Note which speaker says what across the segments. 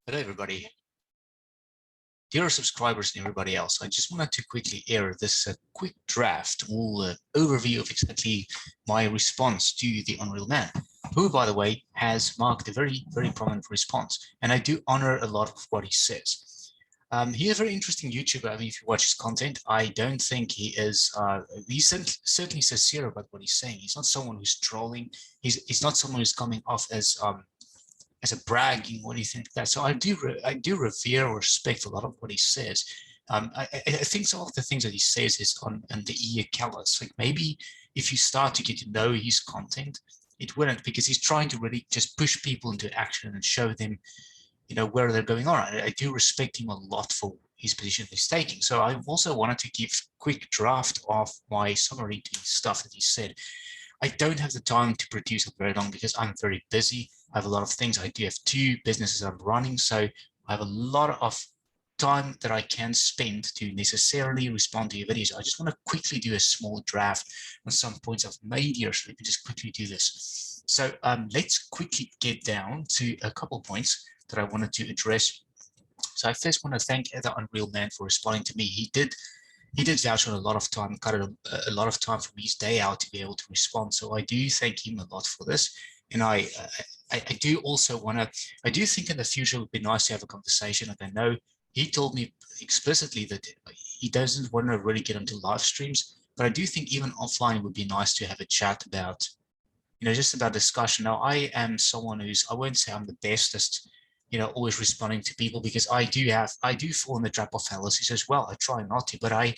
Speaker 1: Hello, everybody. Dear subscribers and everybody else, I just wanted to quickly air this quick draft or overview of exactly my response to the Unreal Man, who, by the way, has marked a very, very prominent response. And I do honor a lot of what he says. He is a very interesting YouTuber. I mean, if you watch his content, I don't think he is, he's certainly sincere about what he's saying. He's not someone who's trolling. He's not someone who's coming off as a bragging or anything like that. So I do revere or respect a lot of what he says. I think some of the things that he says is on the ear callous. Like maybe if you start to get to know his content, it wouldn't, because he's trying to really just push people into action and show them, where they're going on. I do respect him a lot for his position he's taking. So I also wanted to give a quick draft of my summary to stuff that he said. I don't have the time to produce it very long because I'm very busy. I have a lot of things. I do have two businesses I'm running, so I have a lot of time that I can spend to necessarily respond to your videos. I just want to quickly do a small draft on some points I've made here, so let me just quickly do this. So let's quickly get down to a couple points that I wanted to address. So I first want to thank the Unreal Man for responding to me. He did vouch on a lot of time, cut a lot of time from his day out to be able to respond. So I do thank him a lot for this. And I do also want to, I do think in the future it would be nice to have a conversation. Like I know he told me explicitly that he doesn't want to really get into live streams, but I do think even offline it would be nice to have a chat about, just about discussion. Now, I am someone who's, I won't say I'm the bestest, always responding to people, because I do fall in the trap of fallacies as well. I try not to, but I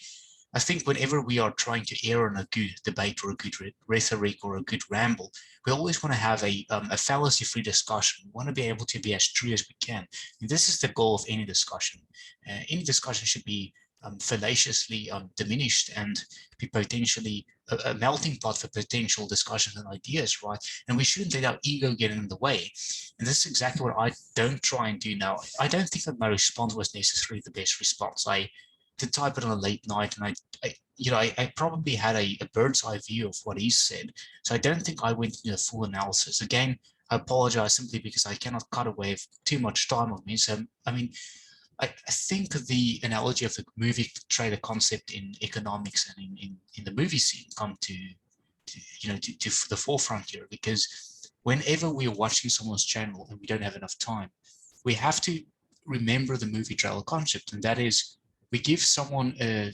Speaker 1: think whenever we are trying to air on a good debate or a good rhetoric or a good ramble, we always want to have a fallacy-free discussion. We want to be able to be as true as we can. And this is the goal of any discussion. Any discussion should be fallaciously diminished and be potentially a melting pot for potential discussions and ideas, right? And we shouldn't let our ego get in the way. And this is exactly what I don't try and do now. I don't think that my response was necessarily the best response. I did type it on a late night, and I probably had a bird's eye view of what he said. So I don't think I went into a full analysis. Again, I apologize simply because I cannot cut away too much time on me. So, I mean, I think the analogy of the movie trailer concept in economics and in the movie scene come to the forefront here, because whenever we're watching someone's channel and we don't have enough time, we have to remember the movie trailer concept, and that is we give someone a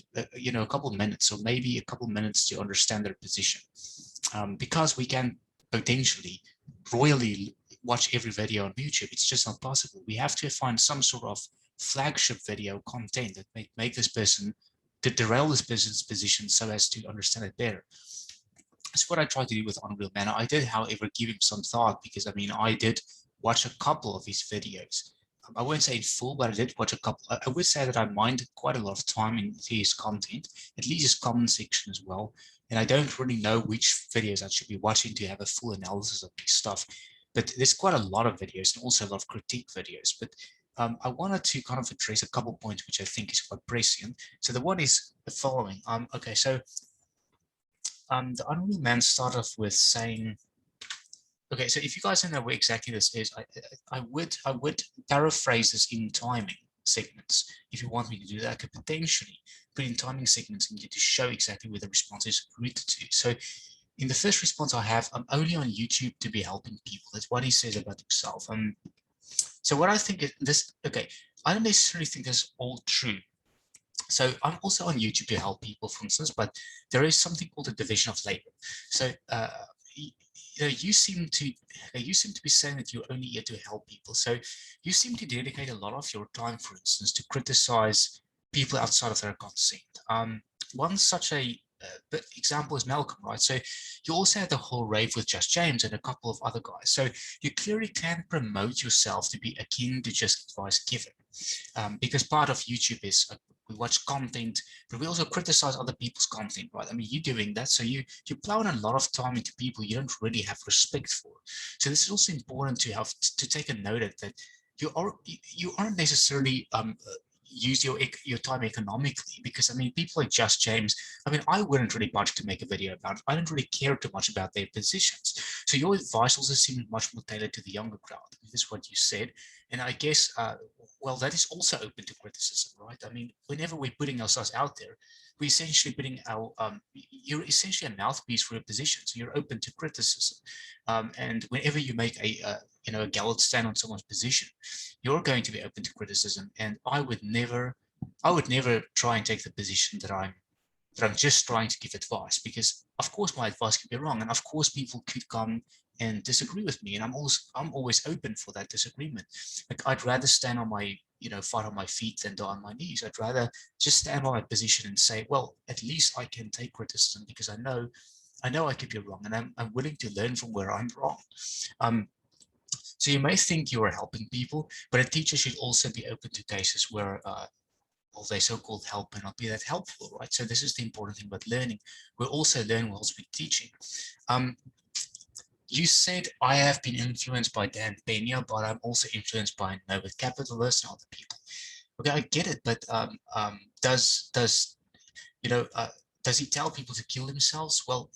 Speaker 1: couple of minutes or maybe a couple of minutes to understand their position, because we can potentially royally watch every video on YouTube. It's just not possible. We have to find some sort of flagship video content that may make this person to derail this person's position so as to understand it better. That's what I tried to do with Unreal Man. I did, however, give him some thought, because I mean, I did watch a couple of his videos. I won't say in full, but I did watch a couple. I would say that I minded quite a lot of time into his content, at least his comment section as well. And I don't really know which videos I should be watching to have a full analysis of this stuff. But there's quite a lot of videos and also a lot of critique videos. But I wanted to kind of address a couple of points which I think is quite prescient. So the one is the following. Okay, so the Unreal Man started off with saying, okay, so if you guys don't know what exactly this is, I would paraphrase this in timing segments. If you want me to do that, I could potentially put in timing segments and get to show exactly where the response is rooted to. So in the first response I have, I'm only on YouTube to be helping people. That's what he says about himself. So what I think is this, okay, I don't necessarily think that's all true. So I'm also on YouTube to help people, for instance, but there is something called a division of labor. So you seem to be saying that you're only here to help people. So you seem to dedicate a lot of your time, for instance, to criticize people outside of their consent. One such a example is Malcolm, right? So you also had the whole rave with Just James and a couple of other guys. So you clearly can promote yourself to be akin to just advice given, because part of YouTube is we watch content, but we also criticize other people's content, right? I mean, you're doing that, so you plow in a lot of time into people you don't really have respect for. So this is also important to have to take a note of that you aren't necessarily use your time economically, because I mean, people like Just James, I mean, I wouldn't really budge to make a video about it. I don't really care too much about their positions. So your advice also seems much more tailored to the younger crowd. This is what you said. And I guess, well, that is also open to criticism, right? I mean, whenever we're putting ourselves out there, we're essentially putting our, you're essentially a mouthpiece for your position. So you're open to criticism. And whenever you make a gallant stand on someone's position, you're going to be open to criticism. And I would never try and take the position that I'm just trying to give advice, because of course my advice could be wrong, and of course people could come and disagree with me, and I'm always open for that disagreement. Like, I'd rather stand on my, fight on my feet than die on my knees. I'd rather just stand on my position and say, well, at least I can take criticism, because I know I could be wrong, and I'm willing to learn from where I'm wrong. So you may think you are helping people, but a teacher should also be open to cases where well, their so-called help may not be that helpful, right? So this is the important thing about learning. We also learn whilst we're teaching. You said I have been influenced by Dan Pena, but I'm also influenced by Norbert Capitalists and other people. Okay, I get it, but does he tell people to kill themselves? Well,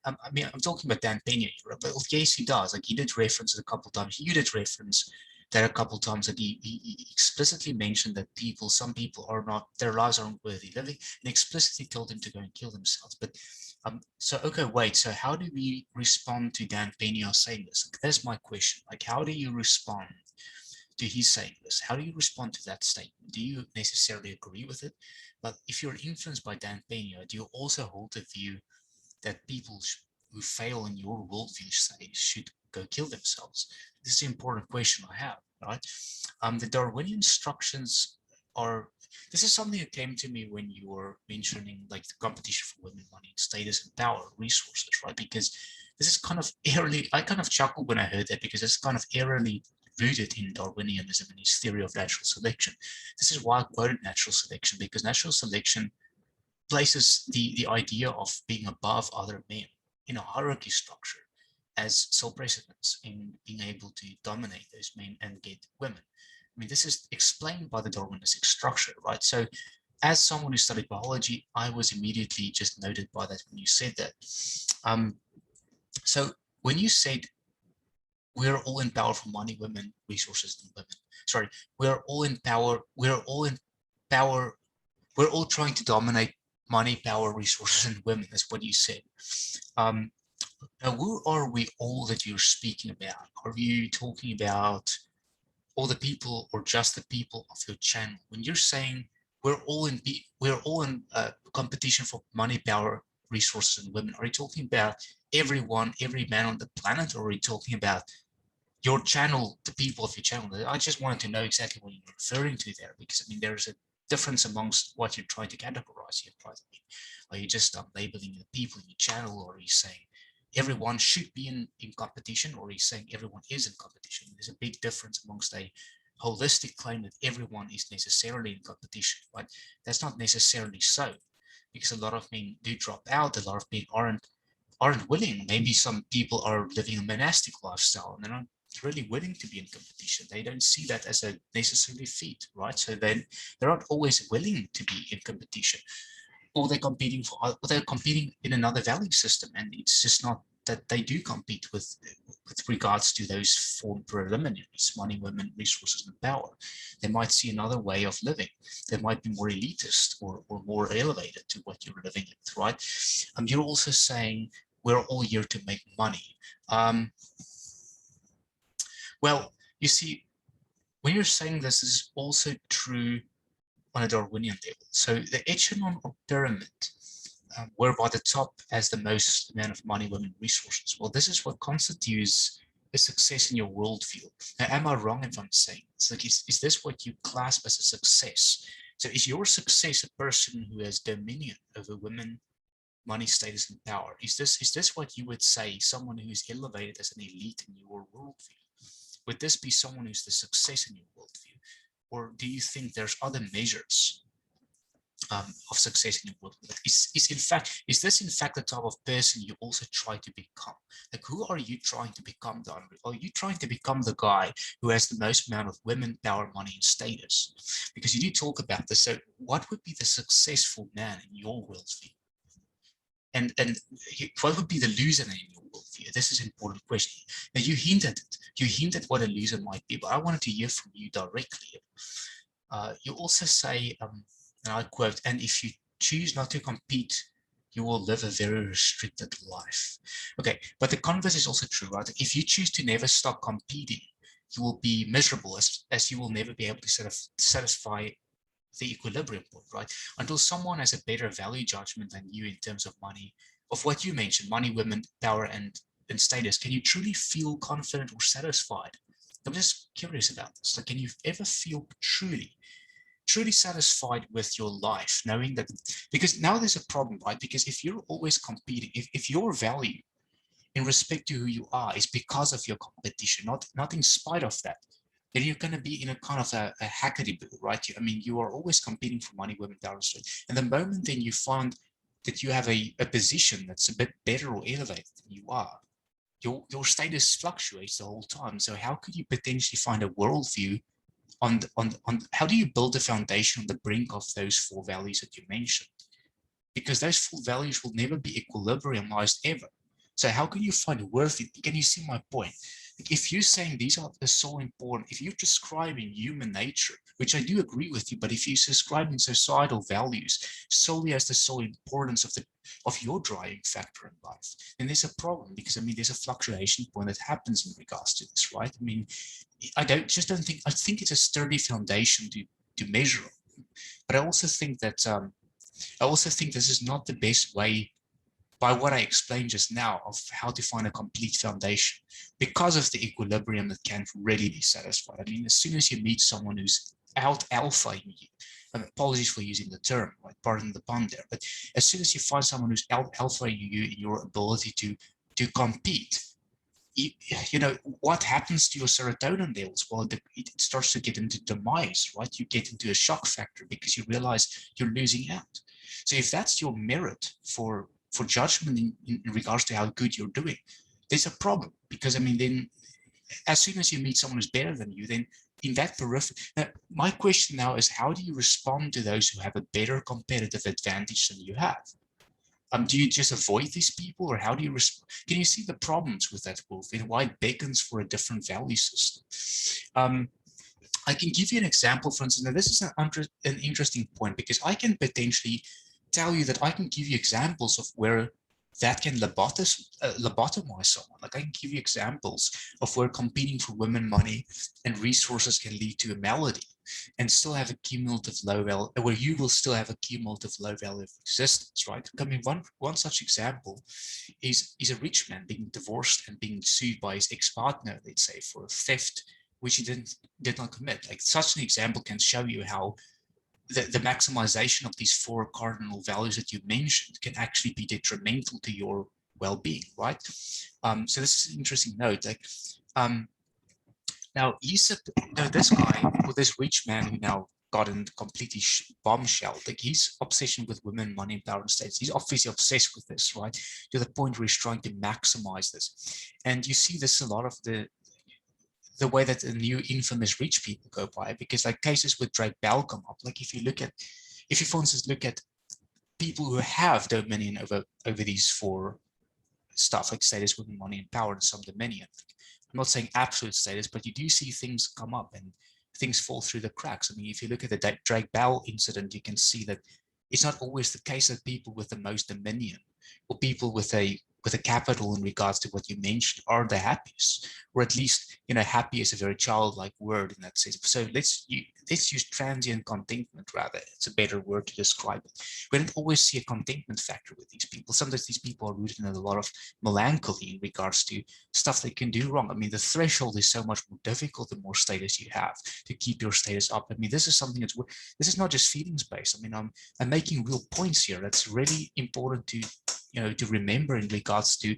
Speaker 1: I mean, I'm talking about Dan Pena here, but yes, he does. Like, he did reference it a couple of times. You did reference that a couple of times, that he explicitly mentioned that some people are not, their lives aren't worthy living, and explicitly told them to go and kill themselves. But so, okay, wait, so how do we respond to Dan Pena saying this? Like, that's my question. Like, how do you respond to his saying this? How do you respond to that statement? Do you necessarily agree with it? But if you're influenced by Dan Pena, do you also hold the view that people who fail in your worldview, say, should go kill themselves? This is an important question I have, right? The Darwinian instructions are, this is something that came to me when you were mentioning, like, the competition for women, money, status, and power, resources, right? Because this is kind of eerily, I kind of chuckled when I heard that, because it's kind of eerily rooted in Darwinianism and his theory of natural selection. This is why I quoted natural selection, because natural selection places the idea of being above other men in a hierarchy structure as sole precedence in being able to dominate those men and get women. I mean, this is explained by the Darwinistic structure, right? So as someone who studied biology, I was immediately just noted by that when you said that. So when you said we're all in power for money, women, resources, and women, sorry, we're all in power, we're all trying to dominate money, power, resources, and women. That's what you said. Now, who are we all that you're speaking about? Are you talking about all the people, or just the people of your channel? When you're saying we're all in competition for money, power, resources, and women, are you talking about everyone, every man on the planet, or are you talking about your channel, the people of your channel? I just wanted to know exactly what you're referring to there, because I mean, there's a difference amongst what you're trying to categorize here. Are you just labeling the people in your channel, or are you saying everyone should be in competition, or are you saying everyone is in competition? There's a big difference amongst a holistic claim that everyone is necessarily in competition, but that's not necessarily so, because a lot of men do drop out. A lot of men aren't willing. Maybe some people are living a monastic lifestyle and they're not really willing to be in competition. They don't see that as a necessary feat, right? So then they're not always willing to be in competition, or they're competing in another value system, and it's just not that they do compete with regards to those four preliminaries: money, women, resources, and power. They might see another way of living. They might be more elitist or more elevated to what you're living with, right? You're also saying we're all here to make money. Well, you see, when you're saying this is also true on a Darwinian level. So the echelon or pyramid, whereby the top has the most amount of money, women, resources. Well, this is what constitutes a success in your worldview. Now, am I wrong if I'm saying this? Like, is this what you clasp as a success? So is your success a person who has dominion over women, money, status, and power? Is this what you would say, someone who is elevated as an elite in your worldview? Would this be someone who's the success in your worldview? Or do you think there's other measures of success in your world? Like, is this in fact the type of person you also try to become? Like, who are you trying to become, Don? Are you trying to become the guy who has the most amount of women, power, money, and status? Because you do talk about this. So what would be the successful man in your worldview? And what would be the loser in your worldview? This is an important question. Now, you hinted it. You hinted what a loser might be, but I wanted to hear from you directly. You also say, and I quote, "And if you choose not to compete, you will live a very restricted life." Okay, but the converse is also true, right? If you choose to never stop competing, you will be miserable, as you will never be able to sort of satisfy the equilibrium point, right? Until someone has a better value judgment than you in terms of money, of what you mentioned, money, women, power, and status, can you truly feel confident or satisfied? I'm just curious about this. Like, can you ever feel truly satisfied with your life, knowing that? Because now there's a problem, right? Because if you're always competing, if your value in respect to who you are is because of your competition, not in spite of that, then you're going to be in a kind of a hackety-boo, right? I mean, you are always competing for money, women, power, strength. And the moment then you find that you have a position that's a bit better or elevated than you are, your status fluctuates the whole time. So how could you potentially find a worldview on how do you build a foundation on the brink of those four values that you mentioned? Because those four values will never be equilibriumized ever. So how can you find worth it? Can you see my point? Like, if you're saying these are so important, if you're describing human nature, which I do agree with you, but if you're describing societal values solely as the sole importance of your driving factor in life, then there's a problem, because I mean there's a fluctuation point that happens in regards to this, right? I mean, I think it's a sturdy foundation to measure, but I also think that this is not the best way, by what I explained just now, of how to find a complete foundation, because of the equilibrium that can't really be satisfied. I mean, as soon as you meet someone who's out alphaing you, and apologies for using the term, right? Pardon the pun there, but as soon as you find someone who's out alphaing you in your ability to compete, you know what happens to your serotonin levels? Well, it starts to get into demise, right? You get into a shock factor because you realize you're losing out. So if that's your merit for judgment in regards to how good you're doing, there's a problem, because I mean, then as soon as you meet someone who's better than you, then in that periphery. Now, my question now is, how do you respond to those who have a better competitive advantage than you have? Do you just avoid these people, or how do you respond? Can you see the problems with that, Wolf, and why it beckons for a different value system? I can give you an example, for instance. Now, this is an interesting point, because I can potentially tell you that I can give you examples of where that can lobotomize someone. Like, I can give you examples of where competing for women, money, and resources can lead to a malady and still have a cumulative low value, where you will still have a cumulative low value of existence, right? I mean, one such example is a rich man being divorced and being sued by his ex-partner, let's say, for theft, which he did not commit. Like, such an example can show you how the maximization of these four cardinal values that you mentioned can actually be detrimental to your well-being, right? So this is an interesting note. Like, now he said, this guy, or this rich man who now gotten completely bombshelled, like, his obsession with women, money, power, and status, he's obviously obsessed with this, right? To the point where he's trying to maximize this. And you see this a lot of the way that the new infamous rich people go by, because like cases with Drake Bell come up. Like, if you for instance look at people who have dominion over these four stuff, like status, women, money, and power, and some dominion. I'm not saying absolute status, but you do see things come up and things fall through the cracks. I mean, if you look at the Drake Bell incident, you can see that it's not always the case that people with the most dominion, or people with a capital in regards to what you mentioned, are the happiest, or at least, happy is a very childlike word in that sense. So let's use transient contentment rather. It's a better word to describe it. We don't always see a contentment factor with these people. Sometimes these people are rooted in a lot of melancholy in regards to stuff they can do wrong. I mean, the threshold is so much more difficult the more status you have to keep your status up. I mean, this is something this is not just feelings based. I mean, I'm making real points here. That's really important to remember in regards to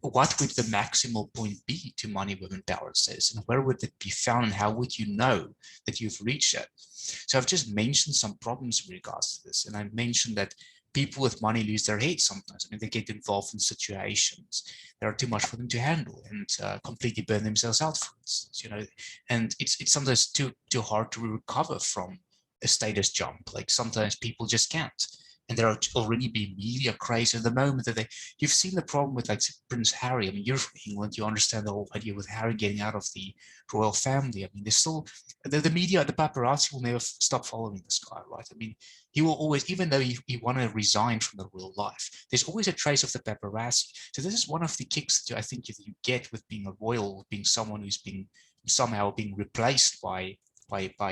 Speaker 1: what would the maximal point be to money, women, power, status, and where would it be found, and how would you know that you've reached it? So I've just mentioned some problems in regards to this, and I mentioned that people with money lose their heads sometimes. I mean, they get involved in situations that are too much for them to handle and completely burn themselves out, for instance, and it's sometimes too hard to recover from a status jump. Like sometimes people just can't. And there are already been media craze at the moment that you've seen the problem with like Prince Harry. I mean, you're from England, you understand the whole idea with Harry getting out of the royal family. I mean, there's still the media, the paparazzi will never stop following this guy, right? I mean, he will always, even though he want to resign from the real life, there's always a trace of the paparazzi. So this is one of the kicks that I think you get with being a royal, being someone who's been somehow being replaced by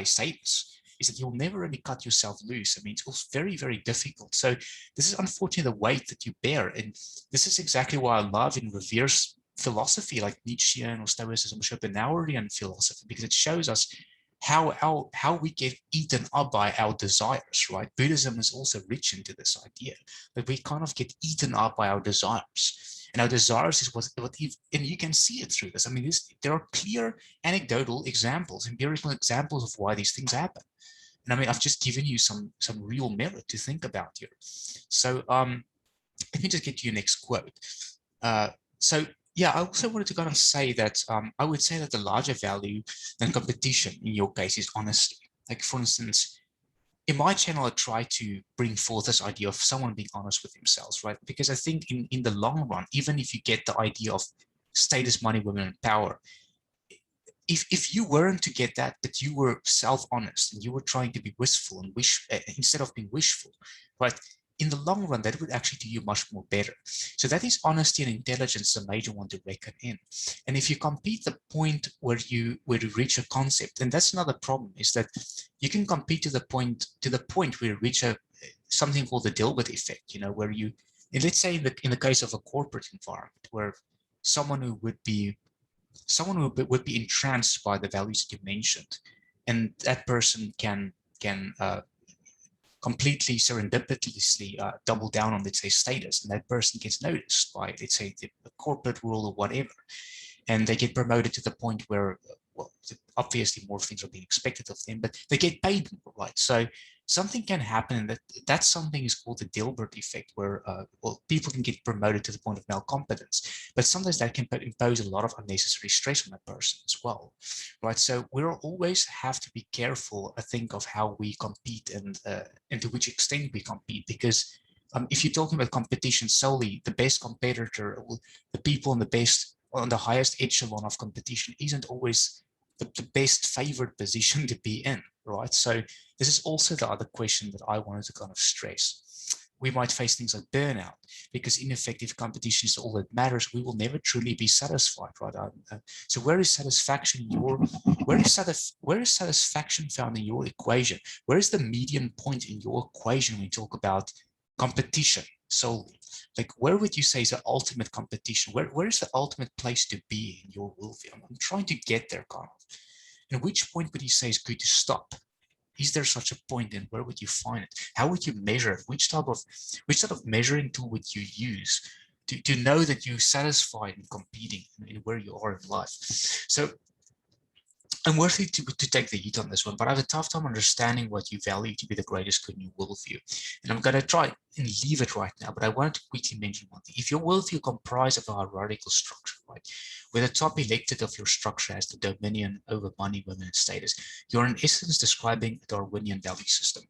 Speaker 1: status, is that you'll never really cut yourself loose. I mean, it's also very, very difficult. So this is unfortunately the weight that you bear. And this is exactly why I love and revere philosophy like Nietzschean or Stoicism, Schopenhauerian philosophy, because it shows us how we get eaten up by our desires, right? Buddhism is also rich into this idea that we kind of get eaten up by our desires. And our desires is what and you can see it through this. I mean, there are clear anecdotal examples, empirical examples of why these things happen. And I mean, I've just given you some real merit to think about here. So let me just get to your next quote. So yeah, I also wanted to kind of say that I would say that the larger value than competition in your case is honesty. Like for instance, in my channel, I try to bring forth this idea of someone being honest with themselves, right? Because I think in the long run, even if you get the idea of status, money, women, and power, if you weren't to get that, but you were self-honest and you were trying to be wistful and wish instead of being wishful, right? In the long run, that would actually do you much more better. So that is honesty and intelligence, a major one to reckon in. And if you compete the point where you reach a concept, and that's another problem, is that you can compete to the point where you reach something called the Dilbert effect, where you, and let's say in the case of a corporate environment, where someone who would be entranced by the values that you mentioned, and that person can completely serendipitously double down on, let's say, status, and that person gets noticed by, let's say, the corporate world or whatever, and they get promoted to the point where, well, obviously more things are being expected of them, but they get paid more, right? So something can happen, that something is called the Dilbert effect, where well, people can get promoted to the point of malcompetence, but sometimes that can impose a lot of unnecessary stress on a person as well, right? So we always have to be careful, I think, of how we compete and to which extent we compete, because if you're talking about competition solely, the best competitor, the people on the highest echelon of competition isn't always the best favored position to be in, right? So this is also the other question that I wanted to kind of stress. We might face things like burnout, because ineffective competition is all that matters. We will never truly be satisfied, right? So where is satisfaction where is satisfaction found in your equation? Where is the median point in your equation when you talk about competition solely? Like, where would you say is the ultimate competition? Where is the ultimate place to be in your worldview? I'm trying to get there, kind of. And which point would you say is good to stop? Is there such a point, and where would you find it? How would you measure it? Which type of measuring tool would you use to know that you're satisfied in competing in where you are in life? So I'm worthy to take the heat on this one, but I have a tough time understanding what you value to be the greatest good in your worldview. And I'm going to try and leave it right now, but I wanted to quickly mention one thing. If your worldview comprised of a hierarchical structure, right, where the top elected of your structure has the dominion over money, women, and status, you're in essence describing a Darwinian value system.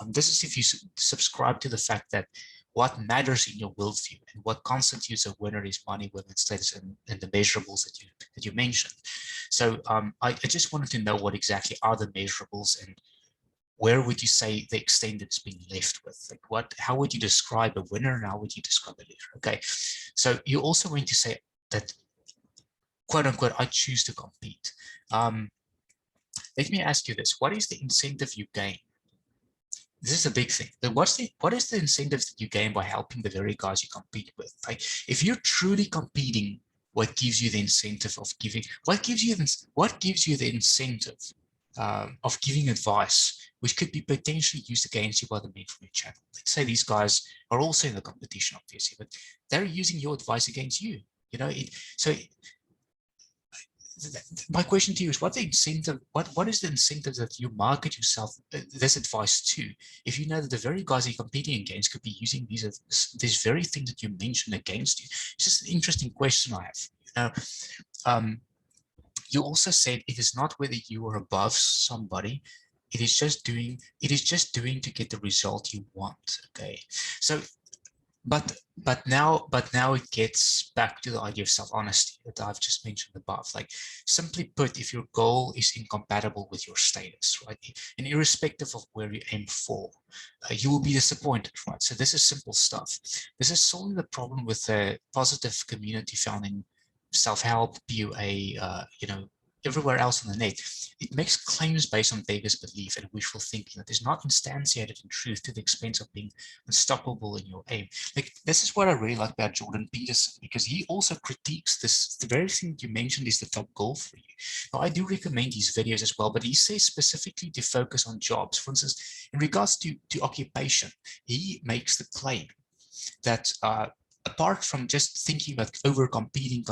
Speaker 1: This is if you subscribe to the fact that what matters in your worldview and what constitutes a winner is money, women, status, and the measurables that you mentioned. So I just wanted to know what exactly are the measurables, and where would you say the extent that's being left with? Like how would you describe a winner, and how would you describe a loser? Okay, so you're also going to say that, quote unquote, I choose to compete. Let me ask you this: what is the incentive you gain? This is a big thing. What is the incentive that you gain by helping the very guys you compete with? Like, if you're truly competing, what gives you the incentive of giving? What gives you the incentive of giving advice, which could be potentially used against you by the men from your channel? Let's say these guys are also in the competition, obviously, but they're using your advice against you. You know, my question to you is, what the incentive, what is the incentive that you market yourself this advice to, if you know that the very guys you're competing against could be using these very things that you mentioned against you? It's just an interesting question I have. You also said it is not whether you are above somebody, it is just doing to get the result you want. Okay, so but now it gets back to the idea of self-honesty that I've just mentioned above. Like, simply put, if your goal is incompatible with your status, right, and irrespective of where you aim for, you will be disappointed, right? So this is simple stuff. This is solely the problem with the positive community found in self-help, PUA, everywhere else on the net. It makes claims based on beggars' belief and wishful thinking that is not instantiated in truth to the expense of being unstoppable in your aim. Like, this is what I really like about Jordan Peterson, because he also critiques this. The very thing you mentioned is the top goal for you. Now, I do recommend these videos as well, but he says specifically to focus on jobs. For instance, in regards to occupation, he makes the claim that apart from just thinking about over competing,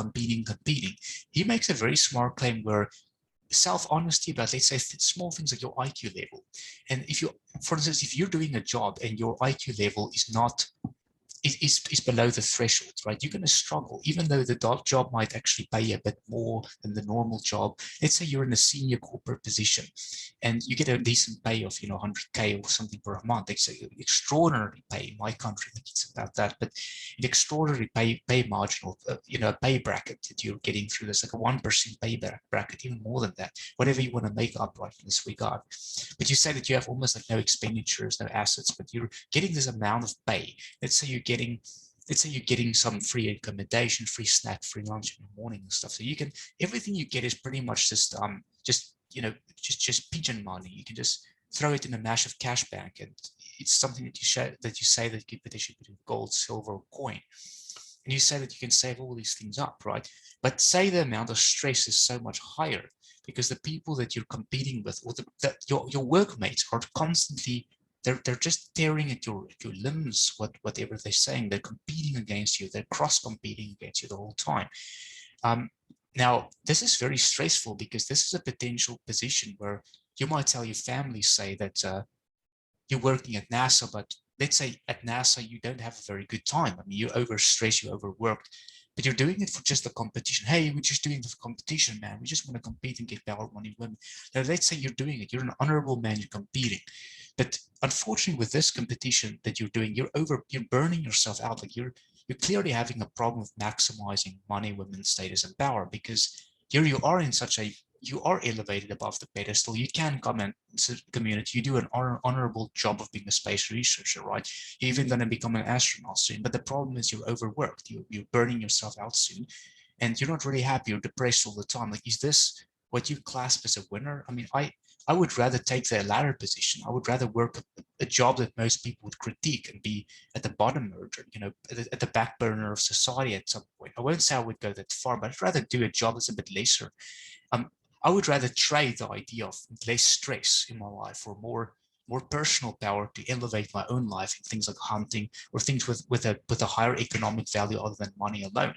Speaker 1: he makes a very smart claim where self-honesty about, let's say, small things like your IQ level. And if you, for instance, if you're doing a job and your IQ level is not is below the threshold, right? You're going to struggle, even though the job might actually pay a bit more than the normal job. Let's say you're in a senior corporate position and you get a decent pay of, 100K or something per month. They say extraordinary pay in my country. I think it's about that, but an extraordinary pay margin, or a pay bracket that you're getting through. There's like a 1% pay bracket, even more than that, whatever you want to make up right in this regard. But you say that you have almost like no expenditures, no assets, but you're getting this amount of pay. Let's say you're getting some free accommodation, free snack, free lunch in the morning and stuff. So you can, everything you get is pretty much just pigeon money. You can just throw it in a massive cash bank, and it's something that you say that you could potentially put in gold, silver, or coin. And you say that you can save all these things up, right? But say the amount of stress is so much higher because the people that you're competing with, or your workmates, are constantly, they're just tearing at your limbs, whatever they're saying. They're competing against you. They're cross-competing against you the whole time. Now, this is very stressful because this is a potential position where you might tell your family, say that you're working at NASA, but let's say at NASA you don't have a very good time. I mean, you're overstressed, you're overworked, but you're doing it for just the competition. Hey, we're just doing it for competition, man. We just want to compete and get power, money, women. Now, let's say you're doing it. You're an honorable man. You're competing, but unfortunately, with this competition that you're doing, you're burning yourself out. Like, you're clearly having a problem with maximizing money, women, status, and power, because here you are in such a, you are elevated above the pedestal. You can come into the community. You do an honorable job of being a space researcher, right? You're even going to become an astronaut soon. But the problem is you're overworked. You're burning yourself out soon, and you're not really happy. You're depressed all the time. Like, is this what you clasp as a winner? I mean, I would rather take the latter position. I would rather work a job that most people would critique and be at the bottom, or at the back burner of society at some point. I won't say I would go that far, but I'd rather do a job that's a bit lesser. I would rather trade the idea of less stress in my life for more personal power to elevate my own life in things like hunting, or things with a higher economic value other than money alone.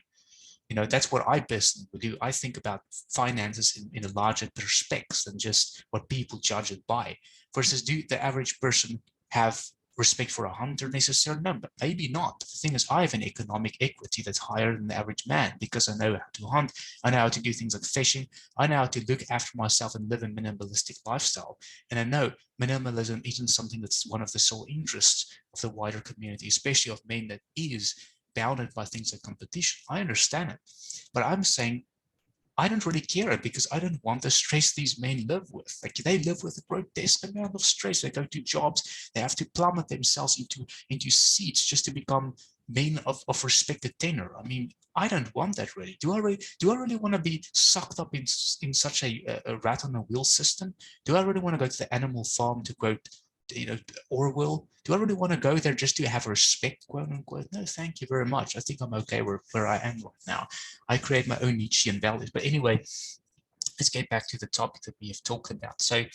Speaker 1: That's what I personally would do. I think about finances in a larger perspective than just what people judge it by. Versus, do the average person have respect for a hunter necessarily? No, but maybe not. The thing is, I have an economic equity that's higher than the average man because I know how to hunt. I know how to do things like fishing. I know how to look after myself and live a minimalistic lifestyle. And I know minimalism isn't something that's one of the sole interests of the wider community, especially of men, that is bounded by things like competition. I understand it, but I'm saying I don't really care, because I don't want the stress these men live with. Like, they live with a grotesque amount of stress. They go to jobs, they have to plummet themselves into seats just to become men of respected tenure. I mean, I don't want that really. Do I really want to be sucked up in such a rat on a wheel system? Do I really want to go to the animal farm, to quote Orwell? Do I really want to go there just to have respect, quote unquote? No, thank you very much. I think I'm okay where I am right now. I create my own Nietzschean values. But anyway, let's get back to the topic that we have talked about. So,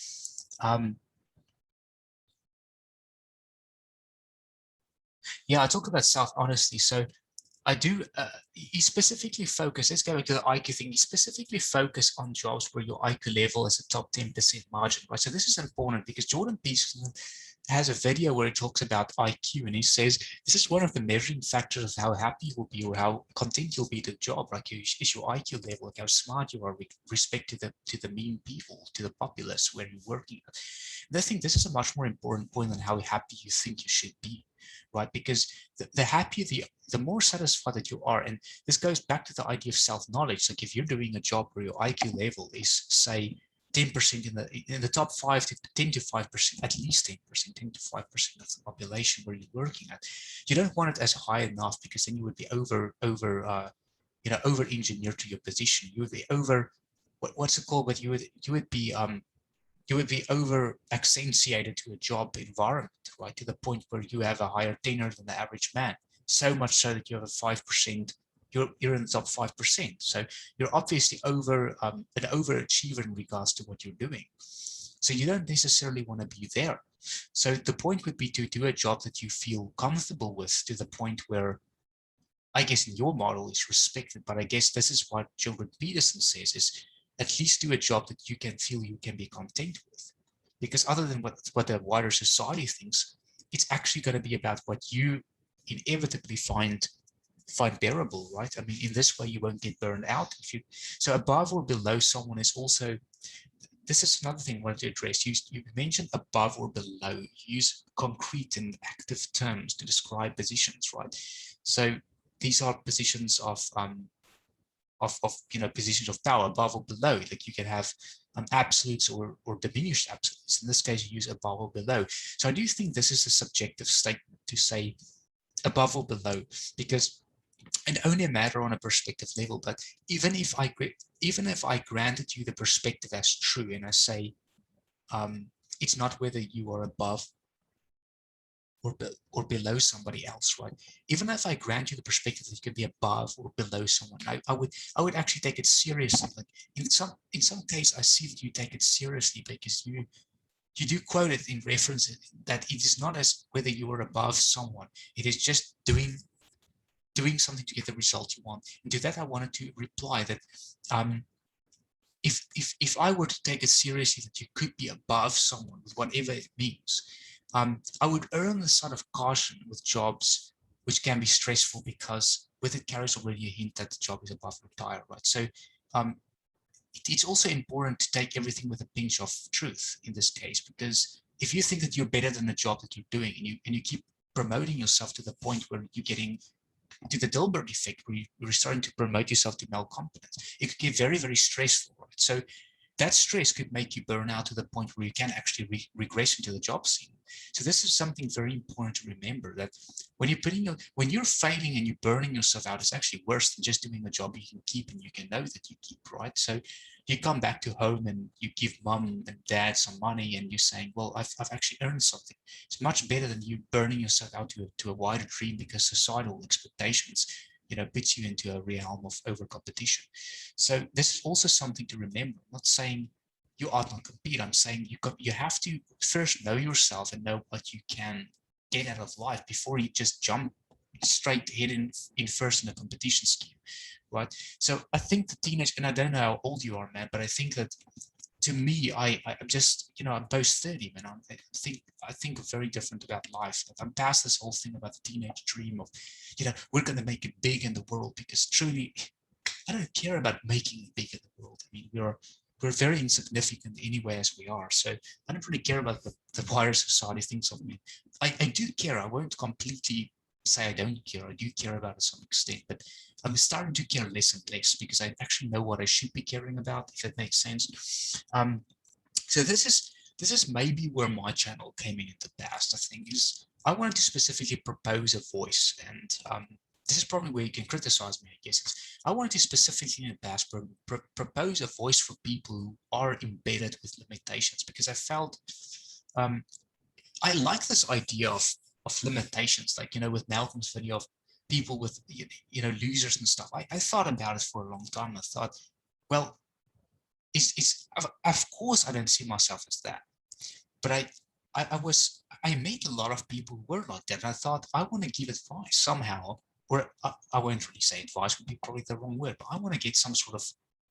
Speaker 1: yeah, I talk about self-honesty. So I do. You specifically focus. Let's go back to the IQ thing. You specifically focus on jobs where your IQ level is a top 10% margin, right? So this is important because Jordan Peterson has a video where he talks about IQ, and he says this is one of the measuring factors of how happy you'll be or how content you'll be to the job. Like, is your IQ level, like how smart you are with respect to the mean people, to the populace where you're working. And I think this is a much more important point than how happy you think you should be, right? Because the happier, the more satisfied that you are. And this goes back to the idea of self-knowledge. Like if you're doing a job where your IQ level is, say, 10% in the top 5 to 10 to 5%, at least 10%, 10 to 5% of the population where you're working at, you don't want it as high enough, because then you would be over engineered to your position. You would be over, what's it called? But you would be over accentuated to a job environment, right? To the point where you have a higher tenure than the average man. So much so that you have a 5%, you're in the top 5%. So you're obviously an overachiever in regards to what you're doing. So you don't necessarily want to be there. So the point would be to do a job that you feel comfortable with, to the point where, I guess in your model, is respected. But I guess this is what Jordan Peterson says, is at least do a job that you can feel you can be content with. Because other than what the wider society thinks, it's actually going to be about what you inevitably find bearable, right? I mean, in this way, you won't get burned out. So above or below someone is also, this is another thing I wanted to address. You mentioned above or below. You use concrete and active terms to describe positions, right? So these are positions of positions of power, above or below. Like you can have absolutes or diminished absolutes. In this case, you use above or below. So I do think this is a subjective statement to say above or below, because it only matter on a perspective level. But even if I granted you the perspective as true, and I say it's not whether you are above or below somebody else, right? Even if I grant you the perspective that you could be above or below someone, I would actually take it seriously. Like in some case, I see that you take it seriously, because you do quote it in reference that it is not as whether you are above someone. It is just doing something to get the result you want. And to that, I wanted to reply that if I were to take it seriously that you could be above someone with whatever it means, I would err on the side of caution with jobs which can be stressful, because with it carries already a hint that the job is above retire, right? So it's also important to take everything with a pinch of truth in this case, because if you think that you're better than the job that you're doing, and you keep promoting yourself to the point where you're getting to the Dilbert effect, where you're starting to promote yourself to male competence, it could get very, very stressful, right? So that stress could make you burn out to the point where you can actually regress into the job scene. So this is something very important to remember, that when you're failing and you're burning yourself out, it's actually worse than just doing a job you can keep and you can know that you keep, right? So you come back to home and you give mom and dad some money and you're saying, well, I've actually earned something. It's much better than you burning yourself out to a wider dream because societal expectations puts you into a realm of over competition. So this is also something to remember. I'm not saying you ought not compete. I'm saying you have to first know yourself and know what you can get out of life before you just jump straight head in first in a competition scheme, right? So I think the teenage, and I don't know how old you are, man, but I think that to me, I'm just, I'm post 30, man. I think very different about life. I'm past this whole thing about the teenage dream of, we're going to make it big in the world, because truly, I don't care about making it big in the world. I mean, we're very insignificant anyway as we are. So I don't really care about the wider society thinks of me. I do care. I won't completely say I don't care. I do care about it to some extent, but I'm starting to care less and less, because I actually know what I should be caring about, if that makes sense. So this is maybe where my channel came in the past. I think is I wanted to specifically propose a voice, and this is probably where you can criticize me, I guess. I wanted to specifically in the past propose a voice for people who are embedded with limitations, because I felt I like this idea of limitations, like, with Malcolm's video of people with, losers and stuff. I thought about it for a long time. I thought, well, it's of course I don't see myself as that, but I met a lot of people who were like that. And I thought, I want to give advice somehow or I won't really say advice would be probably the wrong word, but I want to get some sort of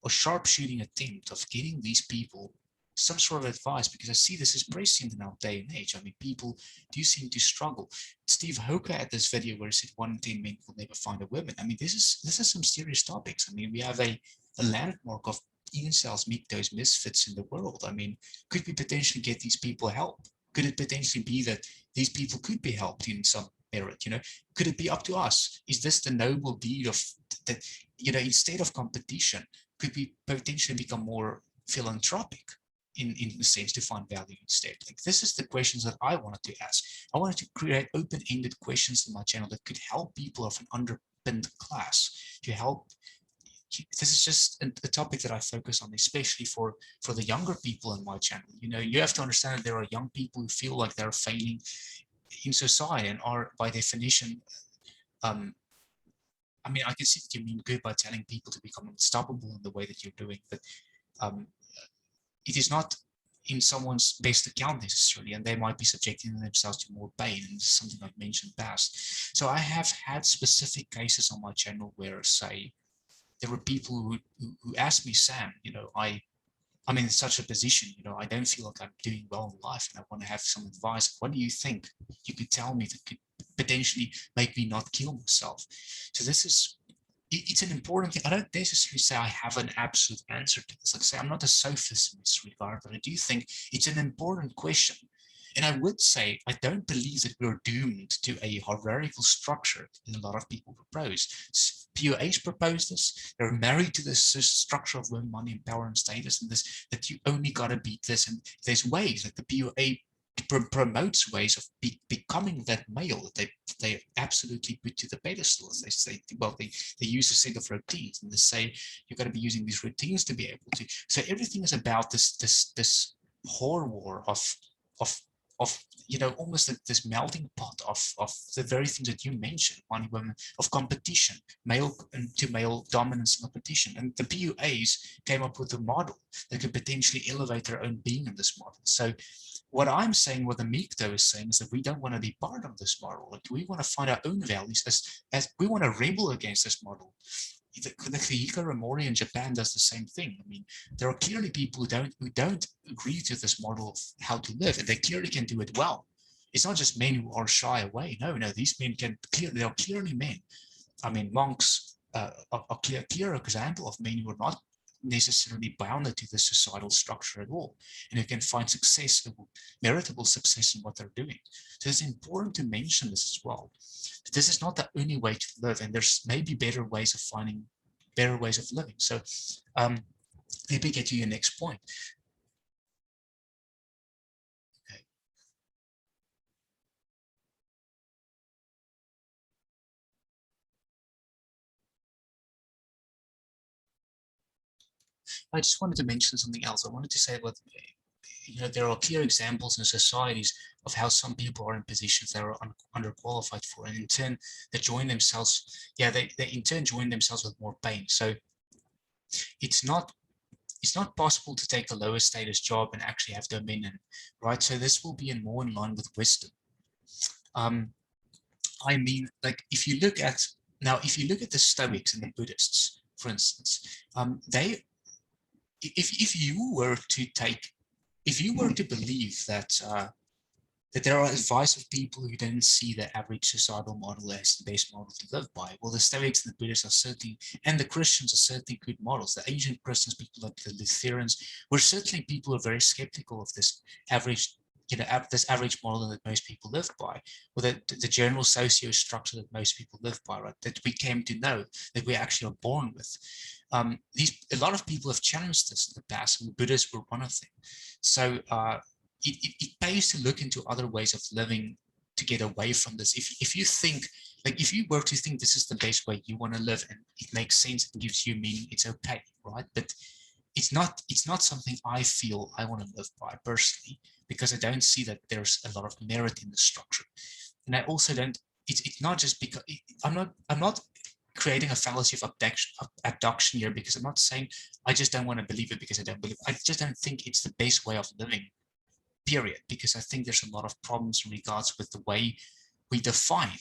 Speaker 1: a sharpshooting attempt of getting these people some sort of advice, because I see this is prescient in our day and age. I mean, people do seem to struggle. Steve Hoker had this video where he said 1 in 10 men will never find a woman. I mean, this is some serious topics. I mean, we have a landmark of incels, MGTOWs, misfits in the world. I mean, could we potentially get these people help? Could it potentially be that these people could be helped in some merit? Could it be up to us? Is this the noble deed of that? Instead of competition, could we potentially become more philanthropic in the sense to find value instead? Like, this is the questions that I wanted to ask. I wanted to create open-ended questions in my channel that could help people of an underpinned class to help. This is just a topic that I focus on, especially for the younger people in my channel. You have to understand that there are young people who feel like they're failing in society and are, by definition, I mean, I can see that you mean good by telling people to become unstoppable in the way that you're doing, but um, it is not in someone's best account necessarily, and they might be subjecting themselves to more pain, and this is something I've mentioned past. So I have had specific cases on my channel where, say, there were people who asked me, Sam, I'm in such a position, I don't feel like I'm doing well in life, and I want to have some advice. What do you think you could tell me that could potentially make me not kill myself? So it's an important thing. I don't necessarily say I have an absolute answer to this. Like I say, I'm not a sophist in this regard, but I do think it's an important question. And I would say I don't believe that we're doomed to a hierarchical structure that a lot of people propose. POAs propose this. They're married to this structure of women, money, and power and status, and this that you only gotta beat this. And there's ways like the POA promotes ways of becoming that male that they absolutely put to the pedestal. As they say, well, they use a set of routines, and they say you've got to be using these routines to be able to. So everything is about this horror war of of almost like this melting pot of the very things that you mentioned, one woman, of competition, male to male dominance and competition. And the PUAs came up with a model that could potentially elevate their own being in this model. So what I'm saying, what the MGTOW is saying, is that we don't want to be part of this model. Like, we want to find our own values as we want to rebel against this model. The hikikomori in Japan does the same thing. I mean, there are clearly people who don't agree to this model of how to live, and they clearly can do it well. It's not just men who are shy away. No, these men they are clearly men. I mean, monks are a clear example of men who are not necessarily bounded to the societal structure at all, and who can find success, meritable success in what they're doing. So it's important to mention this as well. This is not the only way to live, and there's maybe better ways of finding better ways of living. So let me get to your next point. Okay. I just wanted to mention something else. I wanted to say about, there are clear examples in societies of how some people are in positions that are underqualified for, and in turn, they join themselves. Yeah, they in turn join themselves with more pain. So it's not possible to take a lower status job and actually have dominion, right? So this will be more in line with wisdom. I mean, like, if you look at the Stoics and the Buddhists, for instance, they if you were to believe that that there are advice of people who don't see the average societal model as the best model to live by, well, the Stoics and the Buddhists are certainly, and the Christians are certainly good models. The ancient Christians, people like the Lutherans, were certainly people who are very skeptical of this average, this average model that most people live by, or the general socio-structure that most people live by, right? That we came to know, that we actually are born with. A lot of people have challenged this in the past, and the Buddhists were one of them. So it pays to look into other ways of living to get away from this. If you think, like, if you were to think this is the best way you want to live and it makes sense and gives you meaning, it's okay, right? But it's not something I feel I want to live by personally, because I don't see that there's a lot of merit in the structure. And I also don't, it's not just because I'm not creating a fallacy of abduction here, because I'm not saying I just don't want to believe it because I don't believe it. I just don't think it's the best way of living, period, because I think there's a lot of problems in regards with the way we define,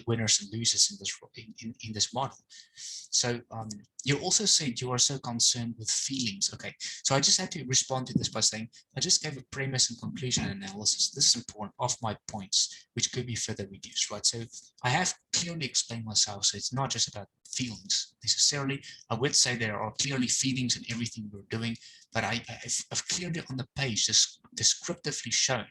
Speaker 1: winners and losers in this in this model. So you also said you are so concerned with feelings. Okay, so I just had to respond to this by saying I just gave a premise and conclusion analysis. This is important of my points, which could be further reduced, right? So I have clearly explained myself. So it's not just about feelings necessarily. I would say there are clearly feelings in everything we're doing, but I've clearly on the page just descriptively shown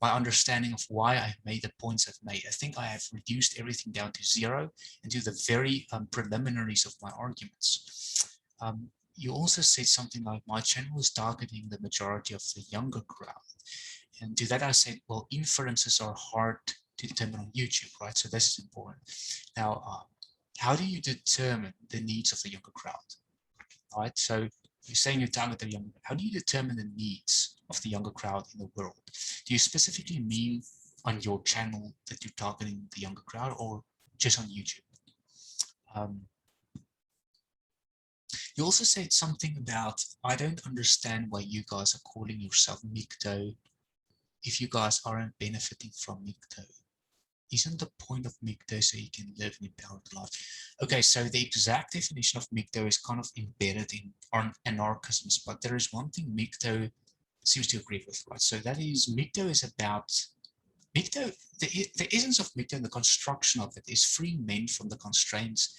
Speaker 1: my understanding of why I've made the points I've made. I think I have reduced everything down to zero and to the very preliminaries of my arguments. You also said something like my channel is targeting the majority of the younger crowd. And to that I said, well, inferences are hard to determine on YouTube, right? So this is important. Now, how do you determine the needs of the younger crowd? All right, so you're saying you target the younger. How do you determine the needs of the younger crowd in the world? Do you specifically mean on your channel that you're targeting the younger crowd, or just on YouTube? You also said something about, I don't understand why you guys are calling yourself MGTOW if you guys aren't benefiting from MGTOW. Isn't the point of MGTOW so you can live an empowered life? Okay, so the exact definition of MGTOW is kind of embedded in anarchisms, but there is one thing MGTOW seems to agree with, right? So that is, MGTOW is about, MGTOW, the essence of MGTOW and the construction of it is freeing men from the constraints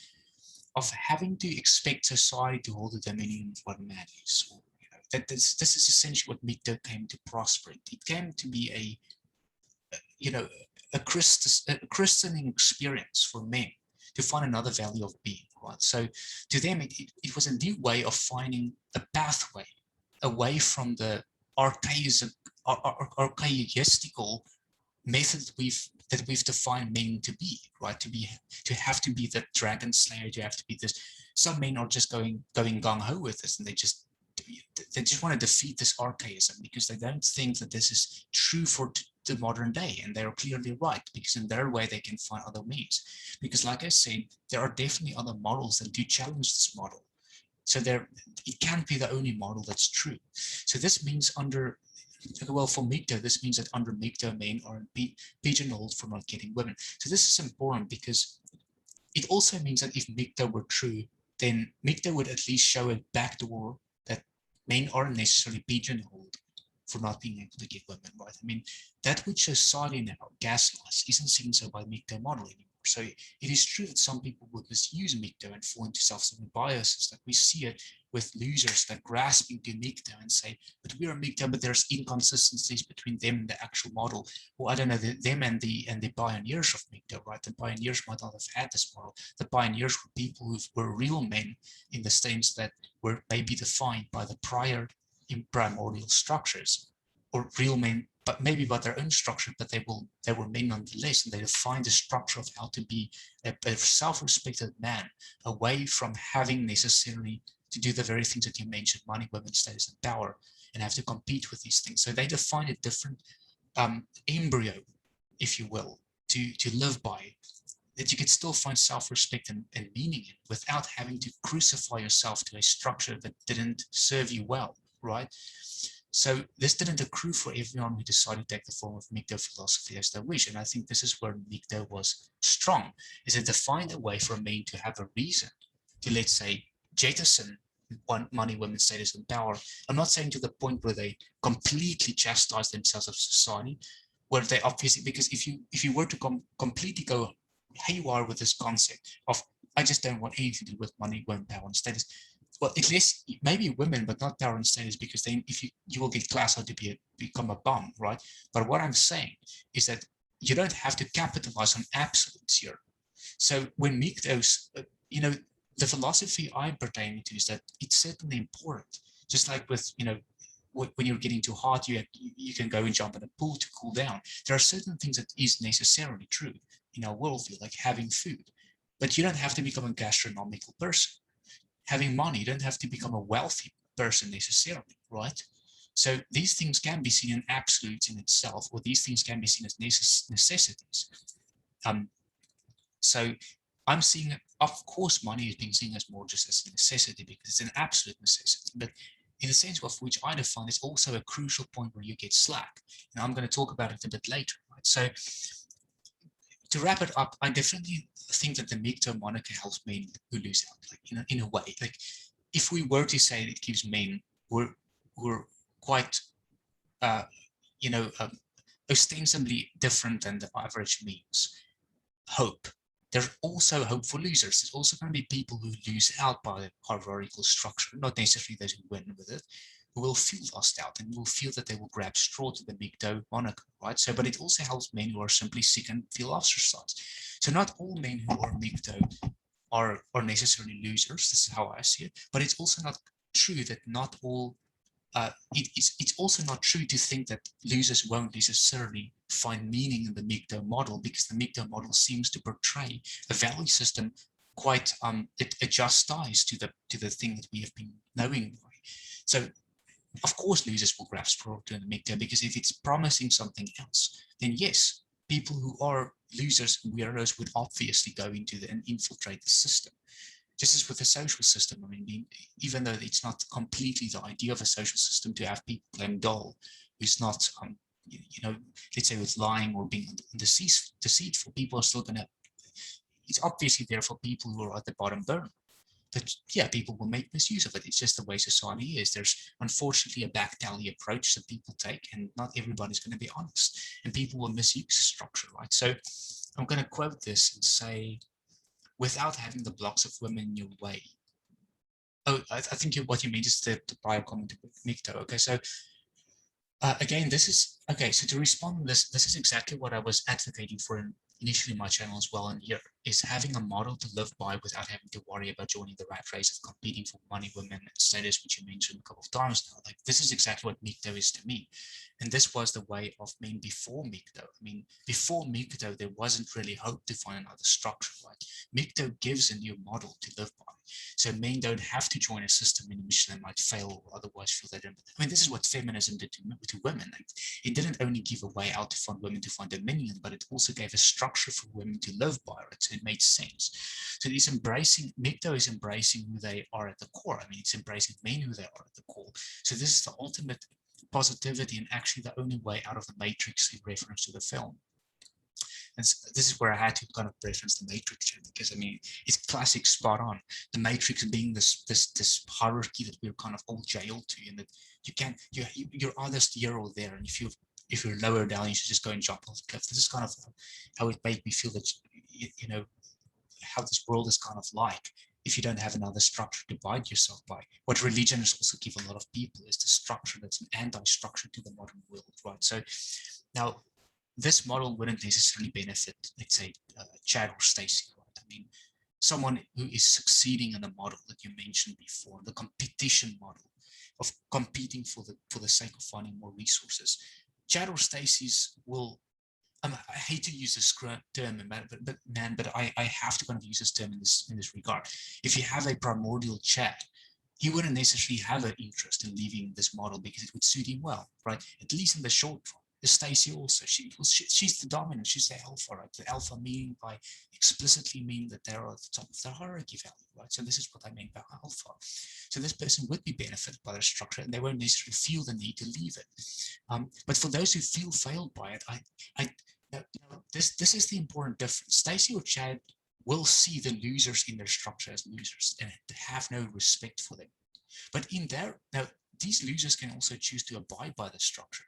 Speaker 1: of having to expect society to hold the dominion of what man is. Or, that this is essentially what MGTOW came to prosper. It came to be a christening experience for men to find another value of being, right? So to them, it was a new way of finding a pathway away from the archaistical method that we've defined men to be, right? To have to be the dragon slayer, to have to be this. Some men are just going gung-ho with this, and they just want to defeat this archaism because they don't think that this is true for the modern day, and they're clearly right, because in their way they can find other means. Because like I said, there are definitely other models that do challenge this model. So it can't be the only model that's true. So this means well, for MGTOW, this means that under MGTOW, men are pigeonholed for not getting women. So this is important because it also means that if MGTOW were true, then MGTOW would at least show a backdoor that men aren't necessarily pigeonholed for not being able to get women, right? I mean, that which society now gaslights isn't seen so by MGTOW model anymore. So it is true that some people would misuse MGTOW and fall into self-serving biases. That we see it with losers that grasp into MGTOW and say, but we're a MGTOW, but there's inconsistencies between them and the actual model. Or I don't know, them and the pioneers of MGTOW, right? The pioneers might not have had this model. The pioneers were people who were real men in the sense that were maybe defined by the prior primordial structures, or real men, but maybe by their own structure, but they were men nonetheless, and they defined the structure of how to be a self-respected man, away from having necessarily to do the very things that you mentioned, money, women, status, and power, and have to compete with these things. So they define a different embryo, if you will, to live by, that you can still find self-respect and meaning in without having to crucify yourself to a structure that didn't serve you well, right? So this didn't accrue for everyone who decided to take the form of MGTOW philosophy as they wish. And I think this is where MGTOW was strong, is it defined a way for men to have a reason to, let's say, jettison money, women, status, and power. I'm not saying to the point where they completely chastise themselves of society, where they obviously, because if you were to completely go haywire with this concept of, I just don't want anything to do with money, women, power, and status, well, at least maybe women, but not power and status, because then if you will get classified to become a bum, right? But what I'm saying is that you don't have to capitalize on absolutes here. So when MGTOW's, the philosophy I'm pertaining to is that it's certainly important. Just like with, when you're getting too hot, you can go and jump in a pool to cool down. There are certain things that is necessarily true in our worldview, like having food, but you don't have to become a gastronomical person. Having money, you don't have to become a wealthy person necessarily, right? So these things can be seen in absolutes in itself, or these things can be seen as necessities. So I'm seeing, of course, money is being seen as more just as a necessity because it's an absolute necessity. But in the sense of which I define, it's also a crucial point where you get slack. And I'm going to talk about it a bit later, right? So to wrap it up, I definitely think that the MGTOW moniker helps men who lose out, like in a way. Like if we were to say it gives men who are quite, uh, you know, ostensibly different than the average means, hope. There's also hope for losers. There's also going to be people who lose out by the hierarchical structure, not necessarily those who win with it, who will feel lost out and will feel that they will grab straw to the MGTOW moniker, right? So, but it also helps men who are simply sick and feel ostracized. So not all men who are MGTOW are necessarily losers. This is how I see it. But it's also not true that not all it's also not true to think that losers won't necessarily find meaning in the MGTOW model, because the MGTOW model seems to portray a value system quite it adjusts ties to the thing that we have been knowing. So of course losers will grasp for to the MGTOW, because if it's promising something else, then yes, people who are losers and weirdos would obviously go into and infiltrate the system. Just as with the social system, I mean, even though it's not completely the idea of a social system to have people playing dull, who's not, let's say with lying or being deceitful, people are still going to, it's obviously there for people who are at the bottom burner. But yeah, people will make misuse of it. It's just the way society is. There's unfortunately a back tally approach that people take, and not everybody's going to be honest, and people will misuse structure, right? So I'm going to quote this and say, without having the blocks of women in your way. Oh, I think what you mean is the prior comment with MGTOW. Okay, so again, this is, okay, so to respond to this, this is exactly what I was advocating for initially in my channel as well, and here is having a model to live by without having to worry about joining the rat race of competing for money, women, and status, which you mentioned a couple of times now. Like, this is exactly what MGTOW is to me. And this was the way of men before MGTOW. I mean, before MGTOW, there wasn't really hope to find another structure, right? MGTOW gives a new model to live by. So men don't have to join a system in which they might fail or otherwise feel they don't. I mean, this is what feminism did to women. Like, it didn't only give a way out to find women to find dominion, but it also gave a structure for women to live by, right? So it made sense. So it's embracing, MGTOW is embracing who they are at the core. I mean, it's embracing men who they are at the core. So this is the ultimate positivity and actually the only way out of the matrix in reference to the film. And so this is where I had to kind of reference the Matrix here, because I mean, it's classic, spot on. The Matrix being this hierarchy that we're kind of all jailed to, and that you can't, you're either here or there, and if you're lower down, you should just go and jump off the cliff. This is kind of how it made me feel that, you know, how this world is kind of like, if you don't have another structure to guide yourself by. What religion has also given a lot of people is the structure that's an anti-structure to the modern world, right? So now, this model wouldn't necessarily benefit, let's say, Chad or Stacy, right? I mean, someone who is succeeding in the model that you mentioned before, the competition model of competing for the sake of finding more resources. Chad or Stacy's will, I hate to use this term, but I have to kind of use this term in this regard. If you have a primordial Chad, he wouldn't necessarily have an interest in leaving this model because it would suit him well, right? At least in the short run. The Stacy also, she's the dominant, she's the alpha, right? The alpha meaning by explicitly meaning that they're at the top of the hierarchy value, right? So this is what I mean by alpha. So this person would be benefited by the structure, and they won't necessarily feel the need to leave it. But for those who feel failed by it, this is the important difference. Stacy or Chad will see the losers in their structure as losers and have no respect for them. But now these losers can also choose to abide by the structure,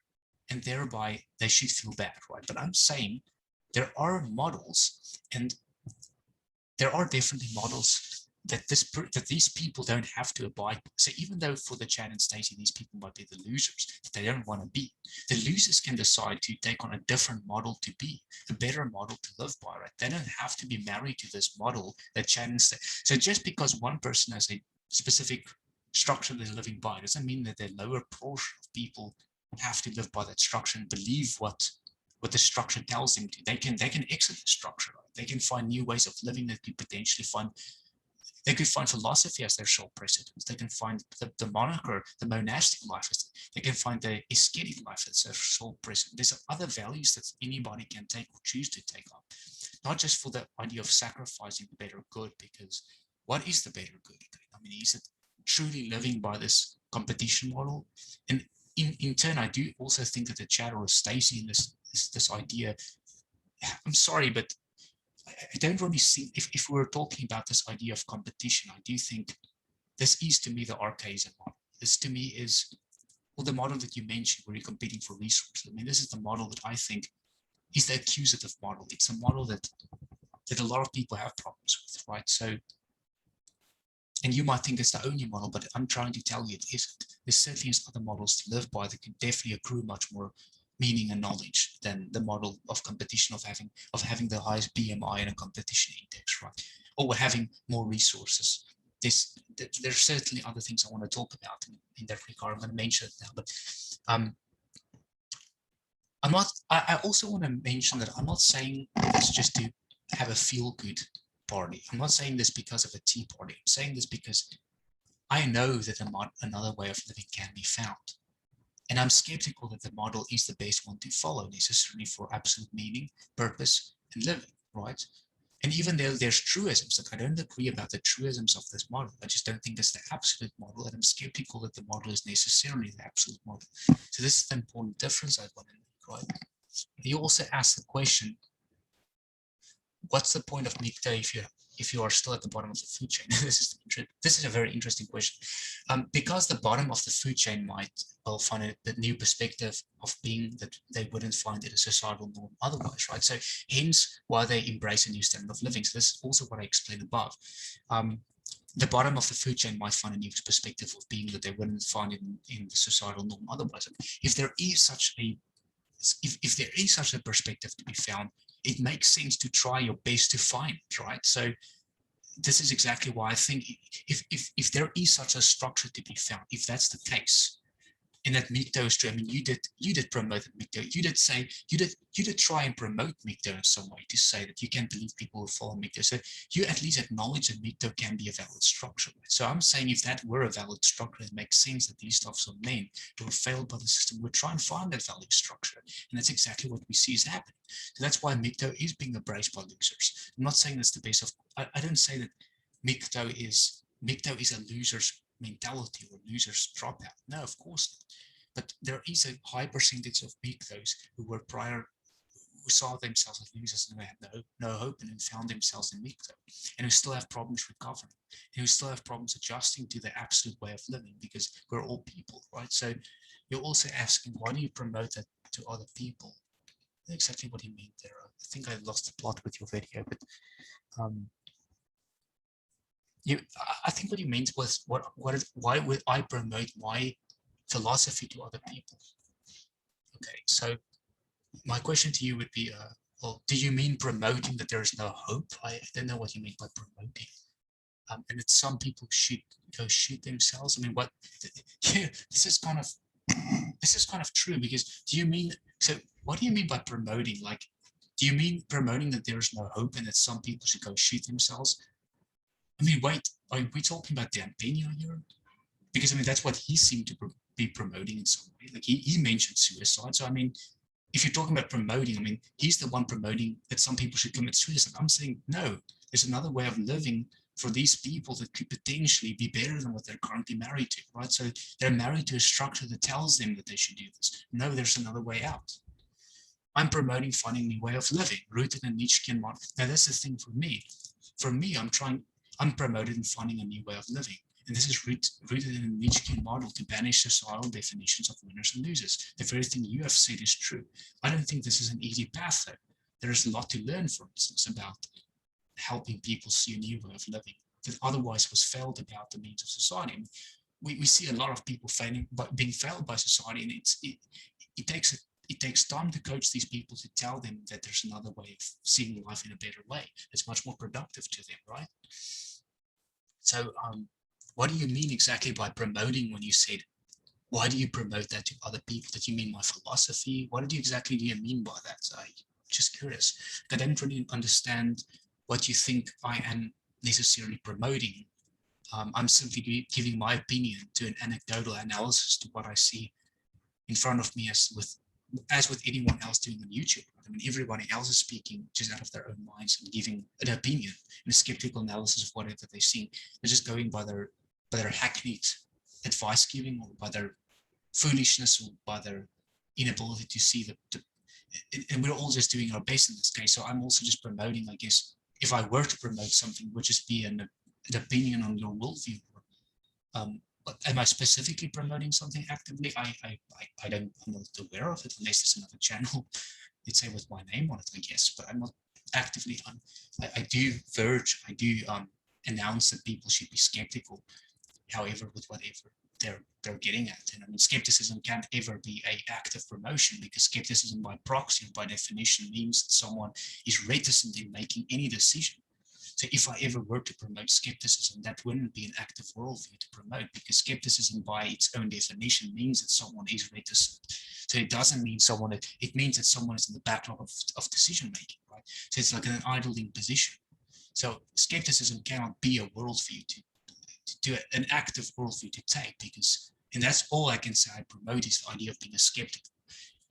Speaker 1: and thereby they should feel bad, right? But I'm saying there are models, and there are definitely models that these people don't have to abide by. So even though for the Chad and Stacey, these people might be the losers that they don't want to be, the losers can decide to take on a different model to be, a better model to live by, right? They don't have to be married to this model that Chad and Stacey. So just because one person has a specific structure they're living by doesn't mean that the lower portion of people have to live by that structure and believe what the structure tells them to. They can exit the structure, right? They can find new ways of living that could potentially they could find philosophy as their sole precedence. They can find the moniker, the monastic life. They can find the ascetic life as their sole precedent. There's other values that anybody can take or choose to take up, not just for the idea of sacrificing the better good, because what is the better good? I mean, is it truly living by this competition model? And in turn, I do also think that the Chad or Stacy in this idea, I'm sorry, but I don't really see, if we're talking about this idea of competition, I do think this is to me the archaism model. This to me is, well, the model that you mentioned where you're competing for resources. I mean, this is the model that I think is the accusative model. It's a model that a lot of people have problems with, right? So, and you might think it's the only model, but I'm trying to tell you it isn't. There certainly is other models to live by that can definitely accrue much more meaning and knowledge than the model of competition, of having the highest BMI in a competition index, right? Or having more resources. There's certainly other things I want to talk about in that regard. I'm going to mention it now, but I also want to mention that I'm not saying this just to have a feel-good party. I'm not saying this because of a tea party. I'm saying this because I know that another way of living can be found. And I'm skeptical that the model is the best one to follow necessarily for absolute meaning, purpose, and living, right? And even though there's truisms, like I don't agree about the truisms of this model, I just don't think it's the absolute model, and I'm skeptical that the model is necessarily the absolute model. So this is the important difference I want to make, right? You also ask the question, what's the point of MGTOW if you are still at the bottom of the food chain? This is a very interesting question, because the bottom of the food chain might well find a new perspective of being that they wouldn't find it a societal norm otherwise, right? So hence why they embrace a new standard of living. So this is also what I explained above. The bottom of the food chain might find a new perspective of being that they wouldn't find it in the societal norm otherwise. If there is such a perspective to be found, it makes sense to try your best to find it, right? So this is exactly why I think if there is such a structure to be found, if that's the case, and that MGTOW is true. I mean, you did promote MGTOW. You did try and promote MGTOW in some way to say that you can't believe people will follow MGTOW. So you at least acknowledge that MGTOW can be a valid structure. Right? So I'm saying if that were a valid structure, it makes sense that these stuffs of men who were failed by the system would try and find that valid structure. And that's exactly what we see is happening. So that's why MGTOW is being embraced by losers. I'm not saying that's the base of, I don't say that MGTOW is a loser's mentality or loser's dropout. No, of course not. But there is a high percentage of MGTOWs who saw themselves as losers and had no hope and found themselves in MGTOW, and who still have problems recovering, and who still have problems adjusting to the absolute way of living, because we're all people, right? So you're also asking, why do you promote that to other people? Exactly what you mean there. I think I lost the plot with your video, but I think what you meant was why would I promote my philosophy to other people? Okay, so my question to you would be, well, do you mean promoting that there is no hope? I don't know what you mean by promoting. And that some people should go shoot themselves. I mean, what? Yeah, this is kind of true, because do you mean, so what do you mean by promoting? Like, do you mean promoting that there is no hope and that some people should go shoot themselves? I mean, wait, are we talking about Dan Pena here? Because I mean, that's what he seemed to be promoting in some way. Like he mentioned suicide. So I mean, if you're talking about promoting, I mean, he's the one promoting that some people should commit suicide. I'm saying, no, there's another way of living for these people that could potentially be better than what they're currently married to, right? So they're married to a structure that tells them that they should do this. No, there's another way out. I'm promoting finding a new way of living, rooted in Nietzschean model. Now, that's the thing for me. For me, I'm promoting finding a new way of living. And this is rooted in a Nietzschean model to banish societal definitions of winners and losers. The very thing you have said is true. I don't think this is an easy path, though. There is a lot to learn, for instance, about helping people see a new way of living that otherwise was failed about the means of society. And we see a lot of people being failed by society, and it takes time to coach these people to tell them that there's another way of seeing life in a better way. It's much more productive to them, right? So, what do you mean exactly by promoting when you said, why do you promote that to other people? Did you mean my philosophy? What exactly do you mean by that? So I'm just curious. I don't really understand what you think I am necessarily promoting. I'm simply giving my opinion to an anecdotal analysis to what I see in front of me as with anyone else doing on YouTube. I mean, everybody else is speaking just out of their own minds and giving an opinion and a skeptical analysis of whatever they're seeing. They're just going by their hackneyed advice giving, or by their foolishness, or by their inability to see and we're all just doing our best in this case. So I'm also just promoting, I guess, if I were to promote something, would just be an opinion on your worldview. But am I specifically promoting something actively? I don't, I'm not aware of it unless there's another channel, let's say with my name on it, I guess. But I'm not actively on. I do announce that people should be skeptical, however, with whatever they're getting at. And I mean, skepticism can't ever be a active promotion, because skepticism by proxy, by definition, means that someone is reticent in making any decision. So if I ever were to promote skepticism, that wouldn't be an active worldview to promote, because skepticism by its own definition means that someone is reticent. So it doesn't mean someone, it means that someone is in the backlog of decision making, right? So it's like an idling position. So skepticism cannot be a worldview to do an active worldview to take, because, and that's all I can say I promote, is the idea of being a skeptic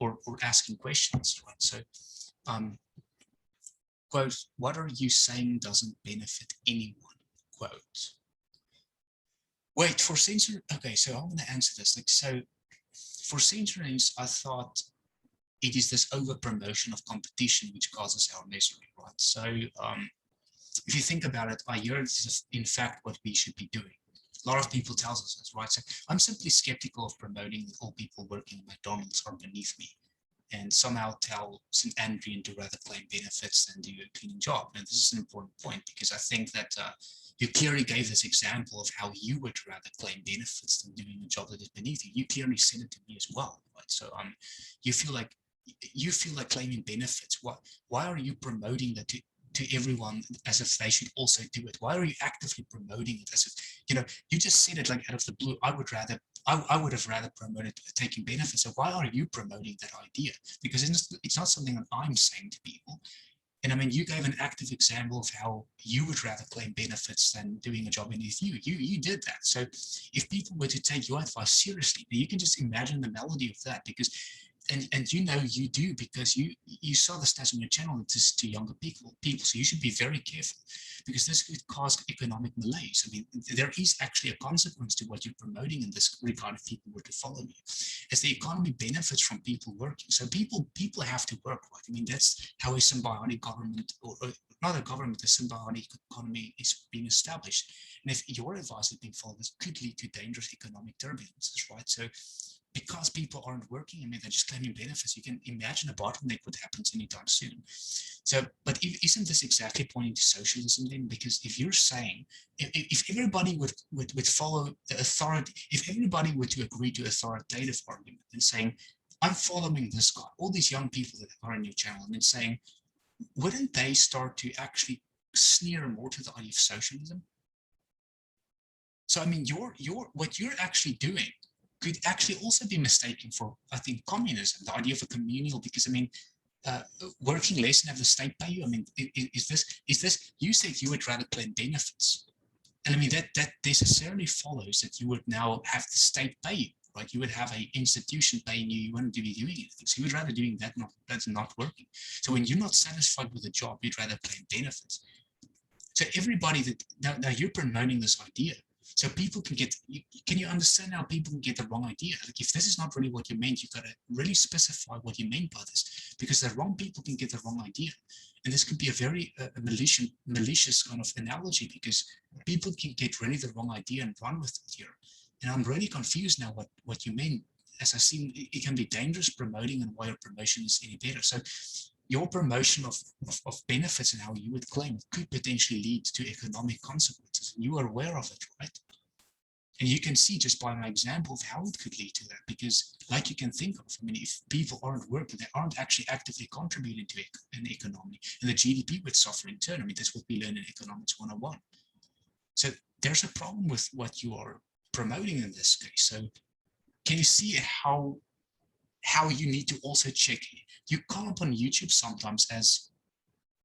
Speaker 1: or asking questions, right? So, quote, what are you saying doesn't benefit anyone, quote. Wait, for censor, okay, so I'm going to answer this. Like, so for censoring, I thought it is this over promotion of competition which causes our misery, right? So if you think about it, I hear this is in fact what we should be doing. A lot of people tell us this, right? So I'm simply skeptical of promoting that all people working at McDonald's are beneath me, and somehow tell St. Andrean to rather claim benefits than do a cleaning job. And this is an important point, because I think that you clearly gave this example of how you would rather claim benefits than doing a job that is beneath you. You clearly said it to me as well, right? So you feel like claiming benefits. Why are you promoting that to everyone as if they should also do it? Why are you actively promoting it as if, you just said it like out of the blue? I would have rather promoted taking benefits. So why are you promoting that idea? Because it's not something that I'm saying to people. And I mean, you gave an active example of how you would rather claim benefits than doing a job beneath you. You did that. So if people were to take your advice seriously, you can just imagine the melody of that, because and you do, because you saw the stats on your channel that this is to younger people. So you should be very careful, because this could cause economic malaise. I mean, there is actually a consequence to what you're promoting in this regard if people were to follow you, as the economy benefits from people working. So people have to work, right? I mean, that's how a symbiotic government, or not a government, a symbiotic economy is being established. And if your advice is being followed, this could lead to dangerous economic turbulences, right? So because people aren't working, I mean, they're just claiming benefits. You can imagine a bottleneck would happen anytime soon. So, but isn't this exactly pointing to socialism then? Because if you're saying, if everybody would follow the authority, if everybody were to agree to authoritative argument and saying, I'm following this guy, all these young people that are on your channel, and then saying, wouldn't they start to actually sneer more to the idea of socialism? So, I mean, what you're actually doing could actually also be mistaken for, I think, communism, the idea of a communal, because I mean, working less and have the state pay you. I mean, is this, you said you would rather claim benefits. And I mean, that necessarily follows that you would now have the state pay you, right? You would have an institution paying you, you wouldn't be doing anything. So you would rather doing that, that's not working. So when you're not satisfied with a job, you'd rather claim benefits. So everybody that, now you're promoting this idea. So people can you understand how people can get the wrong idea? Like, if this is not really what you meant, you've got to really specify what you meant by this, because the wrong people can get the wrong idea. And this could be a very malicious kind of analogy, because people can get really the wrong idea and run with it here. And I'm really confused now what you mean, as I see it can be dangerous promoting, and why your promotion is any better. So your promotion of benefits and how you would claim could potentially lead to economic consequences. And you are aware of it, right? And you can see just by my example of how it could lead to that, because like you can think of, I mean, if people aren't working, they aren't actually actively contributing to an economy, and the GDP would suffer in turn. I mean, that's what we learn in Economics 101. So there's a problem with what you are promoting in this case. So can you see how you need to also check? You come up on YouTube sometimes as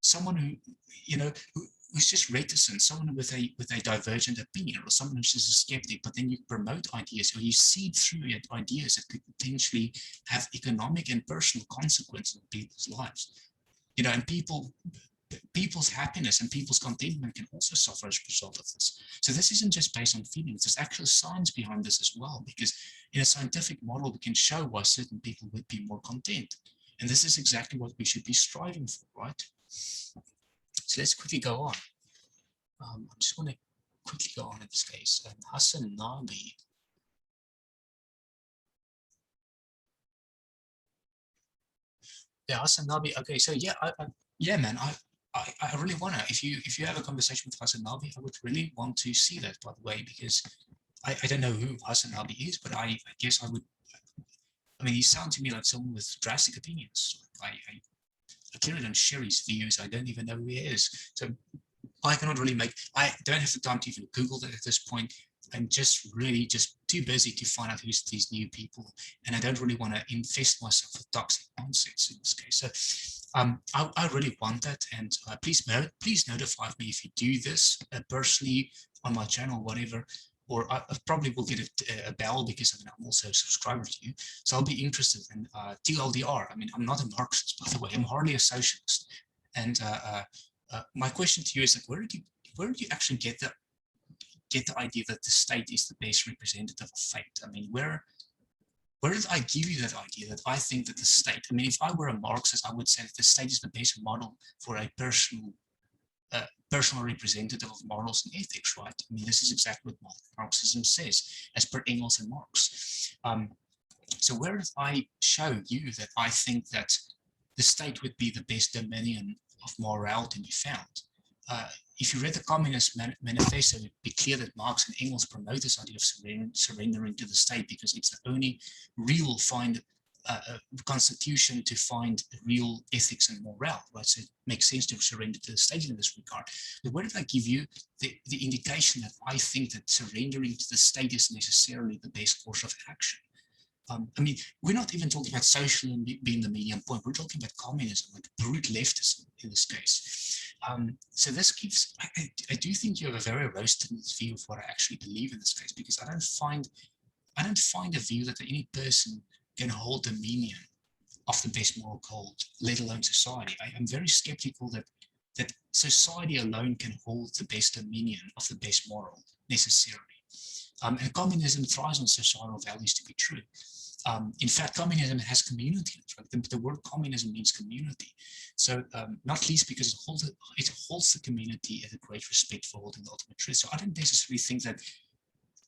Speaker 1: someone who's just reticent, someone with a divergent opinion, or someone who's just a skeptic, but then you promote ideas, or you seed through it ideas that could potentially have economic and personal consequences in people's lives. And people's happiness and people's contentment can also suffer as a result of this. So this isn't just based on feelings, there's actual science behind this as well, because in a scientific model, we can show why certain people would be more content. And this is exactly what we should be striving for, right? So let's quickly go on. I just want to quickly go on in this case. Hassan Nabi. Yeah, Hassan Nabi. Okay, so yeah, yeah, man, I really wanna. If you have a conversation with Hassan Nabi, I would really want to see that, by the way, because I don't know who Hassan Nabi is, but I guess I would. I mean, he sounds to me like someone with drastic opinions. I clearly don't share his views. I don't even know who he is. So I cannot really I don't have the time to even Google that at this point. I'm just really just too busy to find out who's these new people. And I don't really want to infest myself with toxic nonsense in this case. So I really want that. And please notify me if you do this personally on my channel, whatever. Or I probably will get a bell because I'm also a subscriber to you. So I'll be interested in TLDR. I mean, I'm not a Marxist, by the way. I'm hardly a socialist. And my question to you is, like, where did you actually get the idea that the state is the best representative of fate? I mean, where did I give you that idea that I think that the state? I mean, if I were a Marxist, I would say that the state is the best model for a personal representative of morals and ethics, right? I mean, this is exactly what Marxism says, as per Engels and Marx. So where did I show you that I think that the state would be the best dominion of morality be found? If you read the Communist Manifesto, it would be clear that Marx and Engels promote this idea of surrendering to the state because it's the only real constitution to find real ethics and morale, right? So it makes sense to surrender to the state in this regard. But where did I give you the indication that I think that surrendering to the state is necessarily the best course of action? I mean, we're not even talking about socialism being the medium point. We're talking about communism, like brute leftism in this case. So this gives, I do think you have a very rose-tinted view of what I actually believe in this case, because I don't find a view that any person can hold dominion of the best moral code, let alone society. I am very skeptical that society alone can hold the best dominion of the best moral necessarily. And communism thrives on societal values to be true. In fact, communism has community. Right? The word communism means community. So not least because it holds the community at a great respect for holding the ultimate truth. So I don't necessarily think that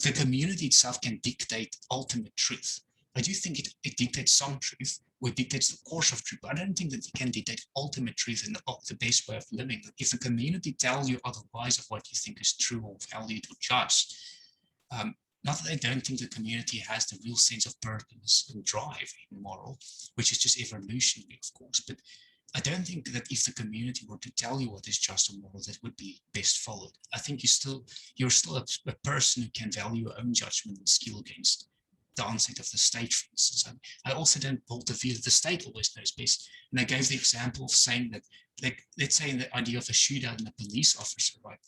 Speaker 1: the community itself can dictate ultimate truth. I do think it dictates some truth, or it dictates the course of truth, but I don't think that it can dictate ultimate truth and the best way of living. If the community tells you otherwise of what you think is true or valued or just, not that I don't think the community has the real sense of purpose and drive in moral, which is just evolutionary, of course, but I don't think that if the community were to tell you what is just or moral, that would be best followed. I think you're still a person who can value your own judgment and skill against the onset of the state, for instance. I also don't hold the view that the state always knows best. And I gave the example of saying that, like, let's say in the idea of a shootout and a police officer, right?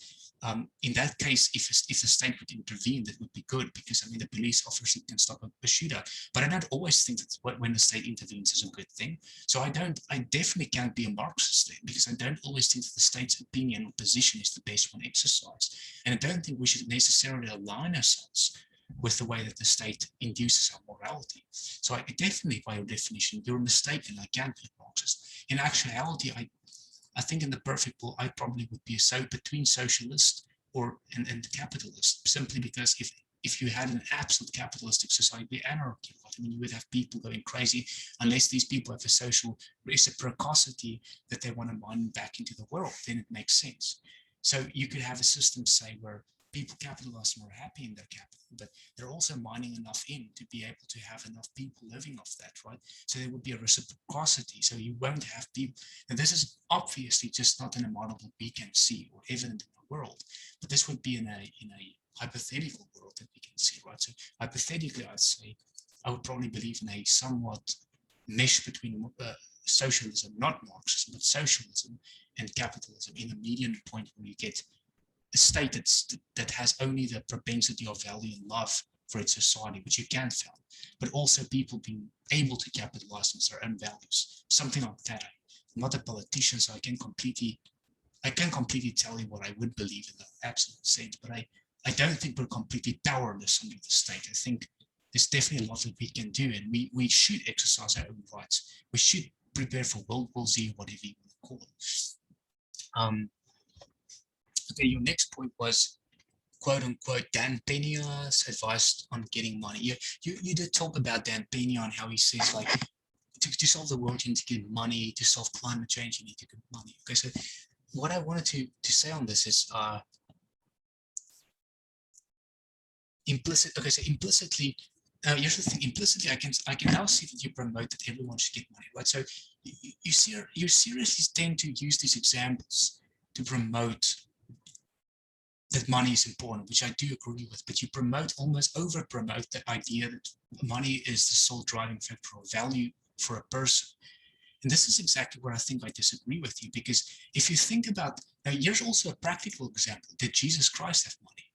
Speaker 1: In that case, if the state would intervene, that would be good because, I mean, the police officer can stop a shootout. But I don't always think that when the state intervenes is a good thing. So I definitely can't be a Marxist there because I don't always think that the state's opinion or position is the best one exercised. And I don't think we should necessarily align ourselves with the way that the state induces our morality. So I definitely, by your definition, you're mistaken. I can't be a Marxist. In actuality, I think in the perfect world, I probably would be between socialist and capitalist, simply because if you had an absolute capitalistic society, it'd be anarchy. I mean, you would have people going crazy unless these people have a social reciprocity that they want to mine back into the world. Then it makes sense. So you could have a system, say, where people capitalize and are happy in their capital, but they're also mining enough in to be able to have enough people living off that, right? So there would be a reciprocity. So you won't have people, and this is obviously just not in a model that we can see or evident in the world, but this would be in a hypothetical world that we can see, right? So hypothetically, I'd say I would probably believe in a somewhat mesh between socialism, not Marxism, but socialism and capitalism in a median point where you get a state that has only the propensity of value and love for its society, which you can found, but also people being able to capitalize on their own values, something like that. I'm not a politician, so I can completely tell you what I would believe in the absolute sense, but I don't think we're completely powerless under the state. I think there's definitely a lot that we can do, and we should exercise our own rights. We should prepare for World War Z, whatever you want to call it. Okay, your next point was quote unquote Dan Peña's advice on getting money. You did talk about Dan Peña and how he says like to solve the world you need to get money, to solve climate change you need to get money. Okay, so what I wanted to say on this is implicit. Okay, so implicitly, here's the thing. Implicitly, I can now see that you promote that everyone should get money, right? So you seriously tend to use these examples to promote that money is important, which I do agree with, but you almost over promote the idea that money is the sole driving factor of value for a person. And this is exactly where I think I disagree with you, because if you think about, now here's also a practical example. Did Jesus Christ have money?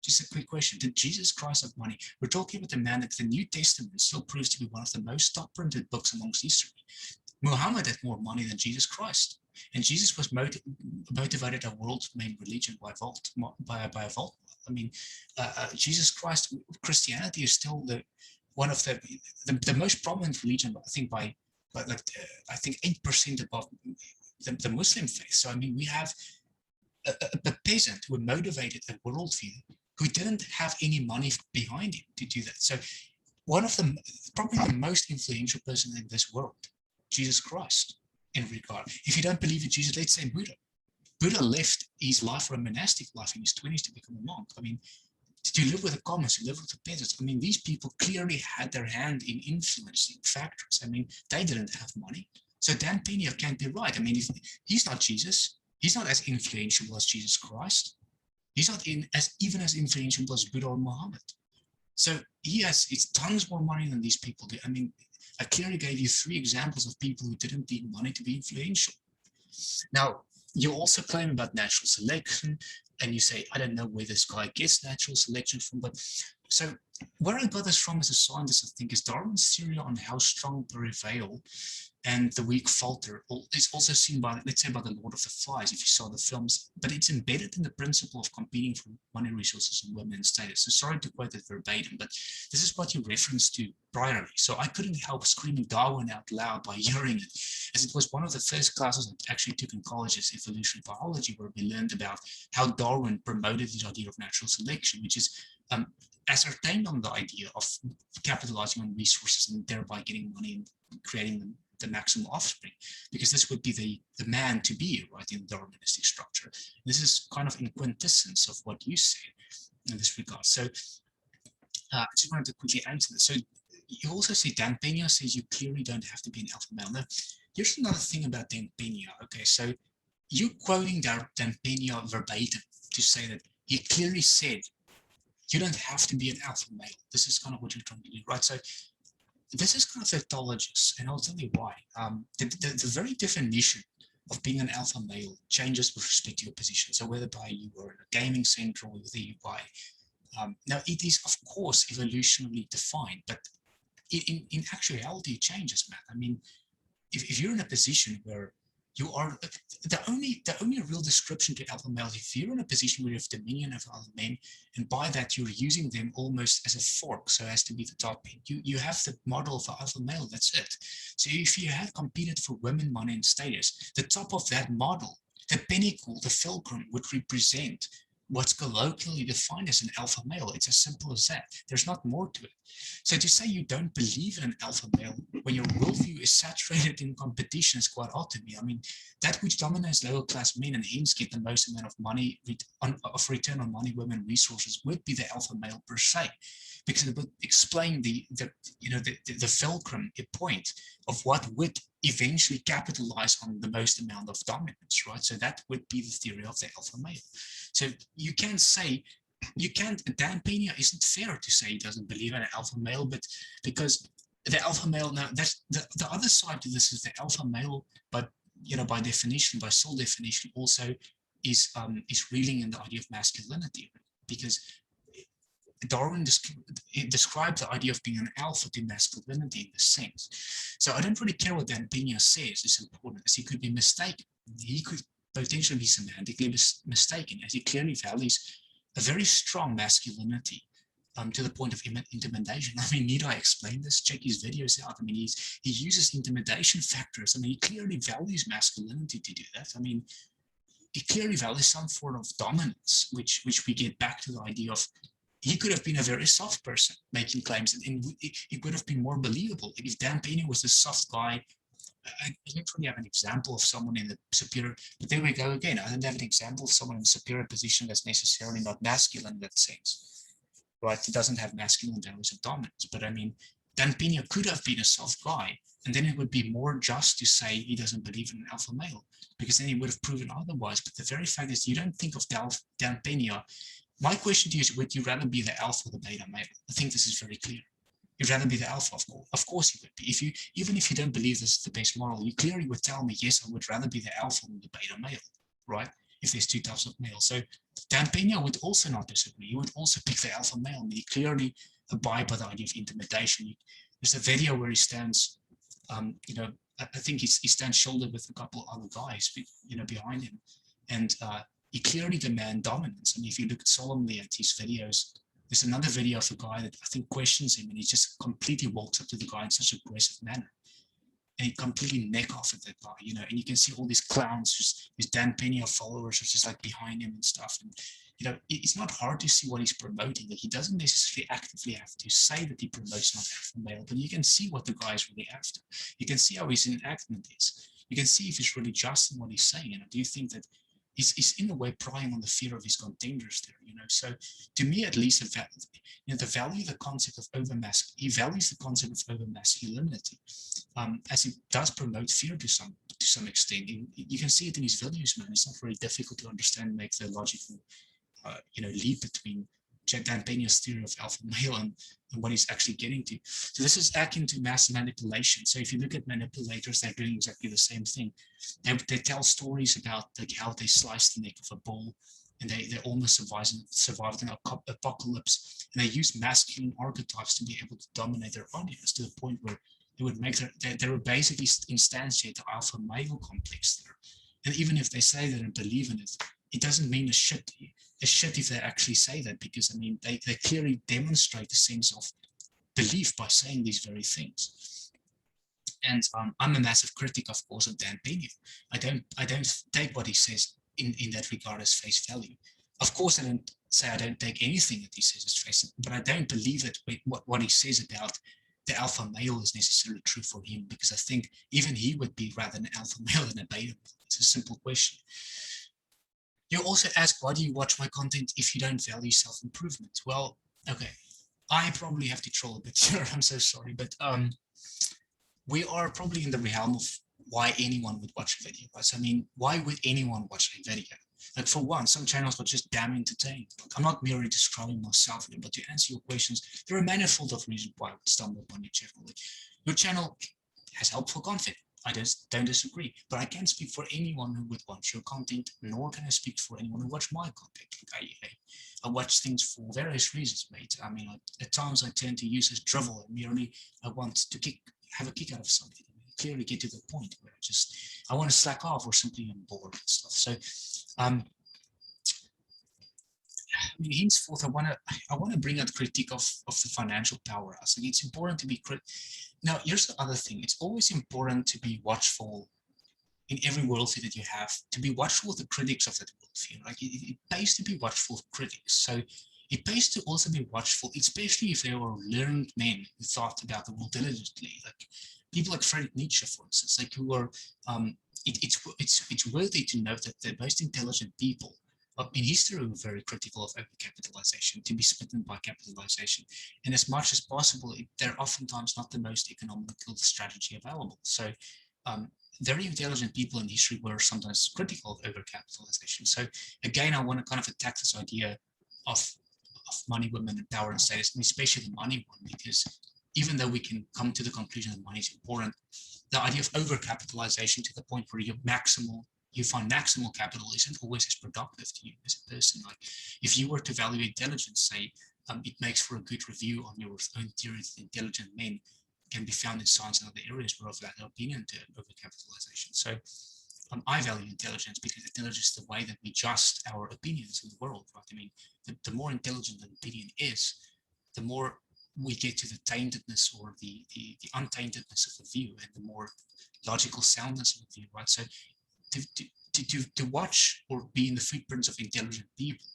Speaker 1: Just a quick question. Did Jesus Christ have money? We're talking about a man that the New Testament still proves to be one of the most top printed books amongst history. Muhammad had more money than Jesus Christ. And Jesus was motivated a world's main religion by a vault. I mean, Jesus Christ, Christianity is still one of the most prominent religion, I think, by like I think 8% above the Muslim faith. So I mean, we have a peasant who motivated a worldview who didn't have any money behind him to do that. So one of the probably the most influential person in this world, Jesus Christ, in regard. If you don't believe in Jesus, let's say Buddha. Buddha left his life for a monastic life in his 20s to become a monk. I mean, to live with the commons, to live with the peasants. I mean, these people clearly had their hand in influencing factors. I mean, they didn't have money. So Dan Peña can't be right. I mean, if he's not Jesus, he's not as influential as Jesus Christ. He's not even as influential as Buddha or Muhammad. So he has tons more money than these people do. I mean, I clearly gave you 3 examples of people who didn't need money to be influential. Now, you also claim about natural selection, and you say, I don't know where this guy gets natural selection from, but so where I got this from as a scientist, I think, is Darwin's theory on how strong prevail and the weak falter. It's also seen by, let's say, by the Lord of the Flies, if you saw the films, but it's embedded in the principle of competing for money, resources, and women's status. So sorry to quote it verbatim, but this is what you referenced to priorly. So I couldn't help screaming Darwin out loud by hearing it, as it was one of the first classes I actually took in college as evolutionary biology, where we learned about how Darwin promoted the idea of natural selection, which is ascertained on the idea of capitalizing on resources and thereby getting money and creating the maximum offspring, because this would be the man to be, right, in the Darwinistic structure. This is kind of in quintessence of what you say in this regard. So I just wanted to quickly answer this. So you also say Dan Peña says you clearly don't have to be an alpha male. Now, here's another thing about Dan Peña. Okay, so you're quoting Dan Peña verbatim to say that he clearly said you don't have to be an alpha male. This is kind of what you're trying to do, right? So this is kind of tautologous, and I'll tell you why. The very definition of being an alpha male changes with respect to your position. So whether by you are in a gaming center or whether you buy, now it is of course evolutionarily defined, but in actuality it changes, man. I mean, if you're in a position where you are the only real description to alpha male, if you're in a position where you have dominion over other men, and by that you're using them almost as a fork so as to be the top end, you have the model for alpha male. That's it. So if you have competed for women, money, and status, the top of that model, the pinnacle, the fulcrum, would represent what's colloquially defined as an alpha male. It's as simple as that. There's not more to it. So to say you don't believe in an alpha male when your worldview is saturated in competition is quite odd to me. I mean, that which dominates lower class men and hence get the most amount of money, of return on money, women, resources, would be the alpha male per se, because it would explain the fulcrum, a point of what would eventually capitalize on the most amount of dominance, right? So that would be the theory of the alpha male. So you can't say, Dan Peña isn't fair to say he doesn't believe in an alpha male, but because the alpha male, now that's the other side to this is the alpha male, but by definition, by sole definition, also is reeling in the idea of masculinity, because Darwin describes the idea of being an alpha to masculinity in this sense. So I don't really care what Dan Peña says is important, as he could be mistaken. He could potentially be semantically mistaken, as he clearly values a very strong masculinity to the point of intimidation. I mean, need I explain this? Check his videos out. I mean, he uses intimidation factors. I mean, he clearly values masculinity to do that. I mean, he clearly values some form of dominance, which we get back to the idea of he could have been a very soft person making claims, and he could have been more believable. If Dan Pena was a soft guy, I literally have an example of someone in the superior, but there we go again. I don't have an example of someone in a superior position that's necessarily not masculine in that sense, right? He doesn't have masculine values of dominance. But I mean, Dan Pena could have been a soft guy, and then it would be more just to say he doesn't believe in an alpha male, because then he would have proven otherwise. But the very fact is, you don't think of Dan Pena. My question to you is, would you rather be the alpha or the beta male? I think this is very clear. You'd rather be the alpha, of course. Of course you would be. Even if you don't believe this is the best model, you clearly would tell me, yes, I would rather be the alpha than the beta male, right? If there's two types of males. So Dan Pena would also not disagree. He would also pick the alpha male. I mean, he clearly abide by the idea of intimidation. There's a video where he stands, I think he stands shouldered with a couple of other guys, behind him. And he clearly demands dominance. I mean, if you look solemnly at his videos, there's another video of a guy that I think questions him, and he just completely walks up to the guy in such an aggressive manner. And he completely neck off at that guy, and you can see all these clowns, just his Dan Pena followers are just like behind him and stuff. And, it's not hard to see what he's promoting. That he doesn't necessarily actively have to say that he promotes not alpha male, but you can see what the guy is really after. You can see how his enactment is. You can see if he's really just in what he's saying. And I do think that he's in a way prying on the fear of his contenders there, So to me, at least, the value, the concept of he values the concept of over masculinity, as it does promote fear to some extent. You can see it in his videos, man. It's not very difficult to understand, make the logical, leap between Dan Pena's theory of alpha male and what he's actually getting to. So this is akin to mass manipulation. So if you look at manipulators, they're doing exactly the same thing. They tell stories about like how they sliced the neck of a bull, and they almost survived an apocalypse, and they use masculine archetypes to be able to dominate their audience to the point where they would make they were basically instantiate the alpha male complex there. And even if they say they don't believe in it, it doesn't mean a shit if they actually say that, because I mean they clearly demonstrate a sense of belief by saying these very things. And I'm a massive critic, of course, of Dan Pena. I don't take what he says in that regard as face value. Of course, I don't take anything that he says as face, but I don't believe that what he says about the alpha male is necessarily true for him, because I think even he would be rather an alpha male than a beta male. It's a simple question. You also ask, why do you watch my content if you don't value self-improvement? Well, okay, I probably have to troll a bit here. I'm so sorry, but we are probably in the realm of why anyone would watch a video. Right? So, I mean, why would anyone watch a video? Like, for one, some channels are just damn entertaining. Like, I'm not merely describing myself here, but to answer your questions, there are manifold of reasons why I would stumble upon your channel. Like, your channel has helpful content. I just don't disagree, but I can't speak for anyone who would watch your content, nor can I speak for anyone who watch my content. Like I watch things for various reasons, mate. I mean, at times I tend to use as drivel, and merely I want to have a kick out of something. Clearly get to the point where I want to slack off, or simply I'm bored and stuff. So, I mean, henceforth, I want to bring out critique of the financial powerhouse. Like, it's important to be Now, here's the other thing. It's always important to be watchful in every worldview that you have, to be watchful of the critics of that worldview. Like, it pays to be watchful of critics. So it pays to also be watchful, especially if they were learned men who thought about the world diligently. Like people like Friedrich Nietzsche, for instance, like who were, it's worthy to note that the most intelligent people in history were very critical of overcapitalization, to be smitten by capitalization. And as much as possible, they're oftentimes not the most economical strategy available. So very intelligent people in history were sometimes critical of overcapitalization. So again, I want to kind of attack this idea of money, women, and power and status, and especially the money one, because even though we can come to the conclusion that money is important, the idea of overcapitalization to the point where you find maximal capital isn't always as productive to you as a person. Like if you were to value intelligence, say, it makes for a good review on your own theory that intelligent men can be found in science and other areas where of that opinion to overcapitalization. So I value intelligence because intelligence is the way that we adjust our opinions in the world, right? I mean, the more intelligent an opinion is, the more we get to the taintedness or the untaintedness of the view, and the more logical soundness of the view, right? So to watch or be in the footprints of intelligent people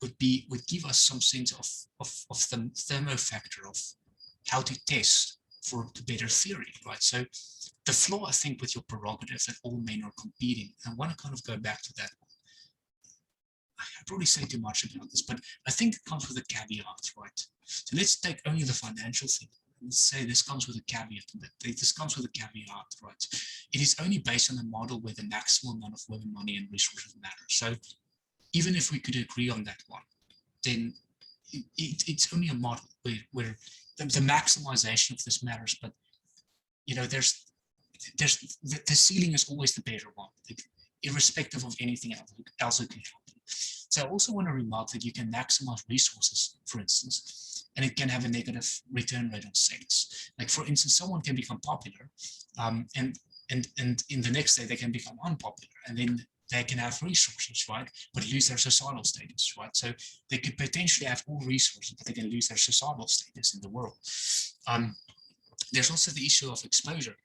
Speaker 1: would give us some sense of the thermo factor of how to test for the better theory, right? So the flaw, I think, with your prerogative that all men are competing, I want to kind of go back to that. I probably say too much about this, but I think it comes with a caveat, right? So let's take only the financial thing. Let's say this comes with a caveat. This comes with a caveat, right? It is only based on a model where the maximum amount of women, money, and resources matter. So even if we could agree on that one, then it's only a model where the maximization of this matters. But you know, there's the ceiling is always the better one, like, irrespective of anything else that can happen. So I also want to remark that you can maximize resources, for instance, and it can have a negative return rate on sales. Like, for instance, someone can become popular, and in the next day they can become unpopular, and then they can have resources, right, but lose their societal status, right? So they could potentially have all resources, but they can lose their societal status in the world. There's also the issue of exposure,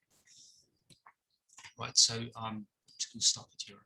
Speaker 1: right? So just going to stop it here.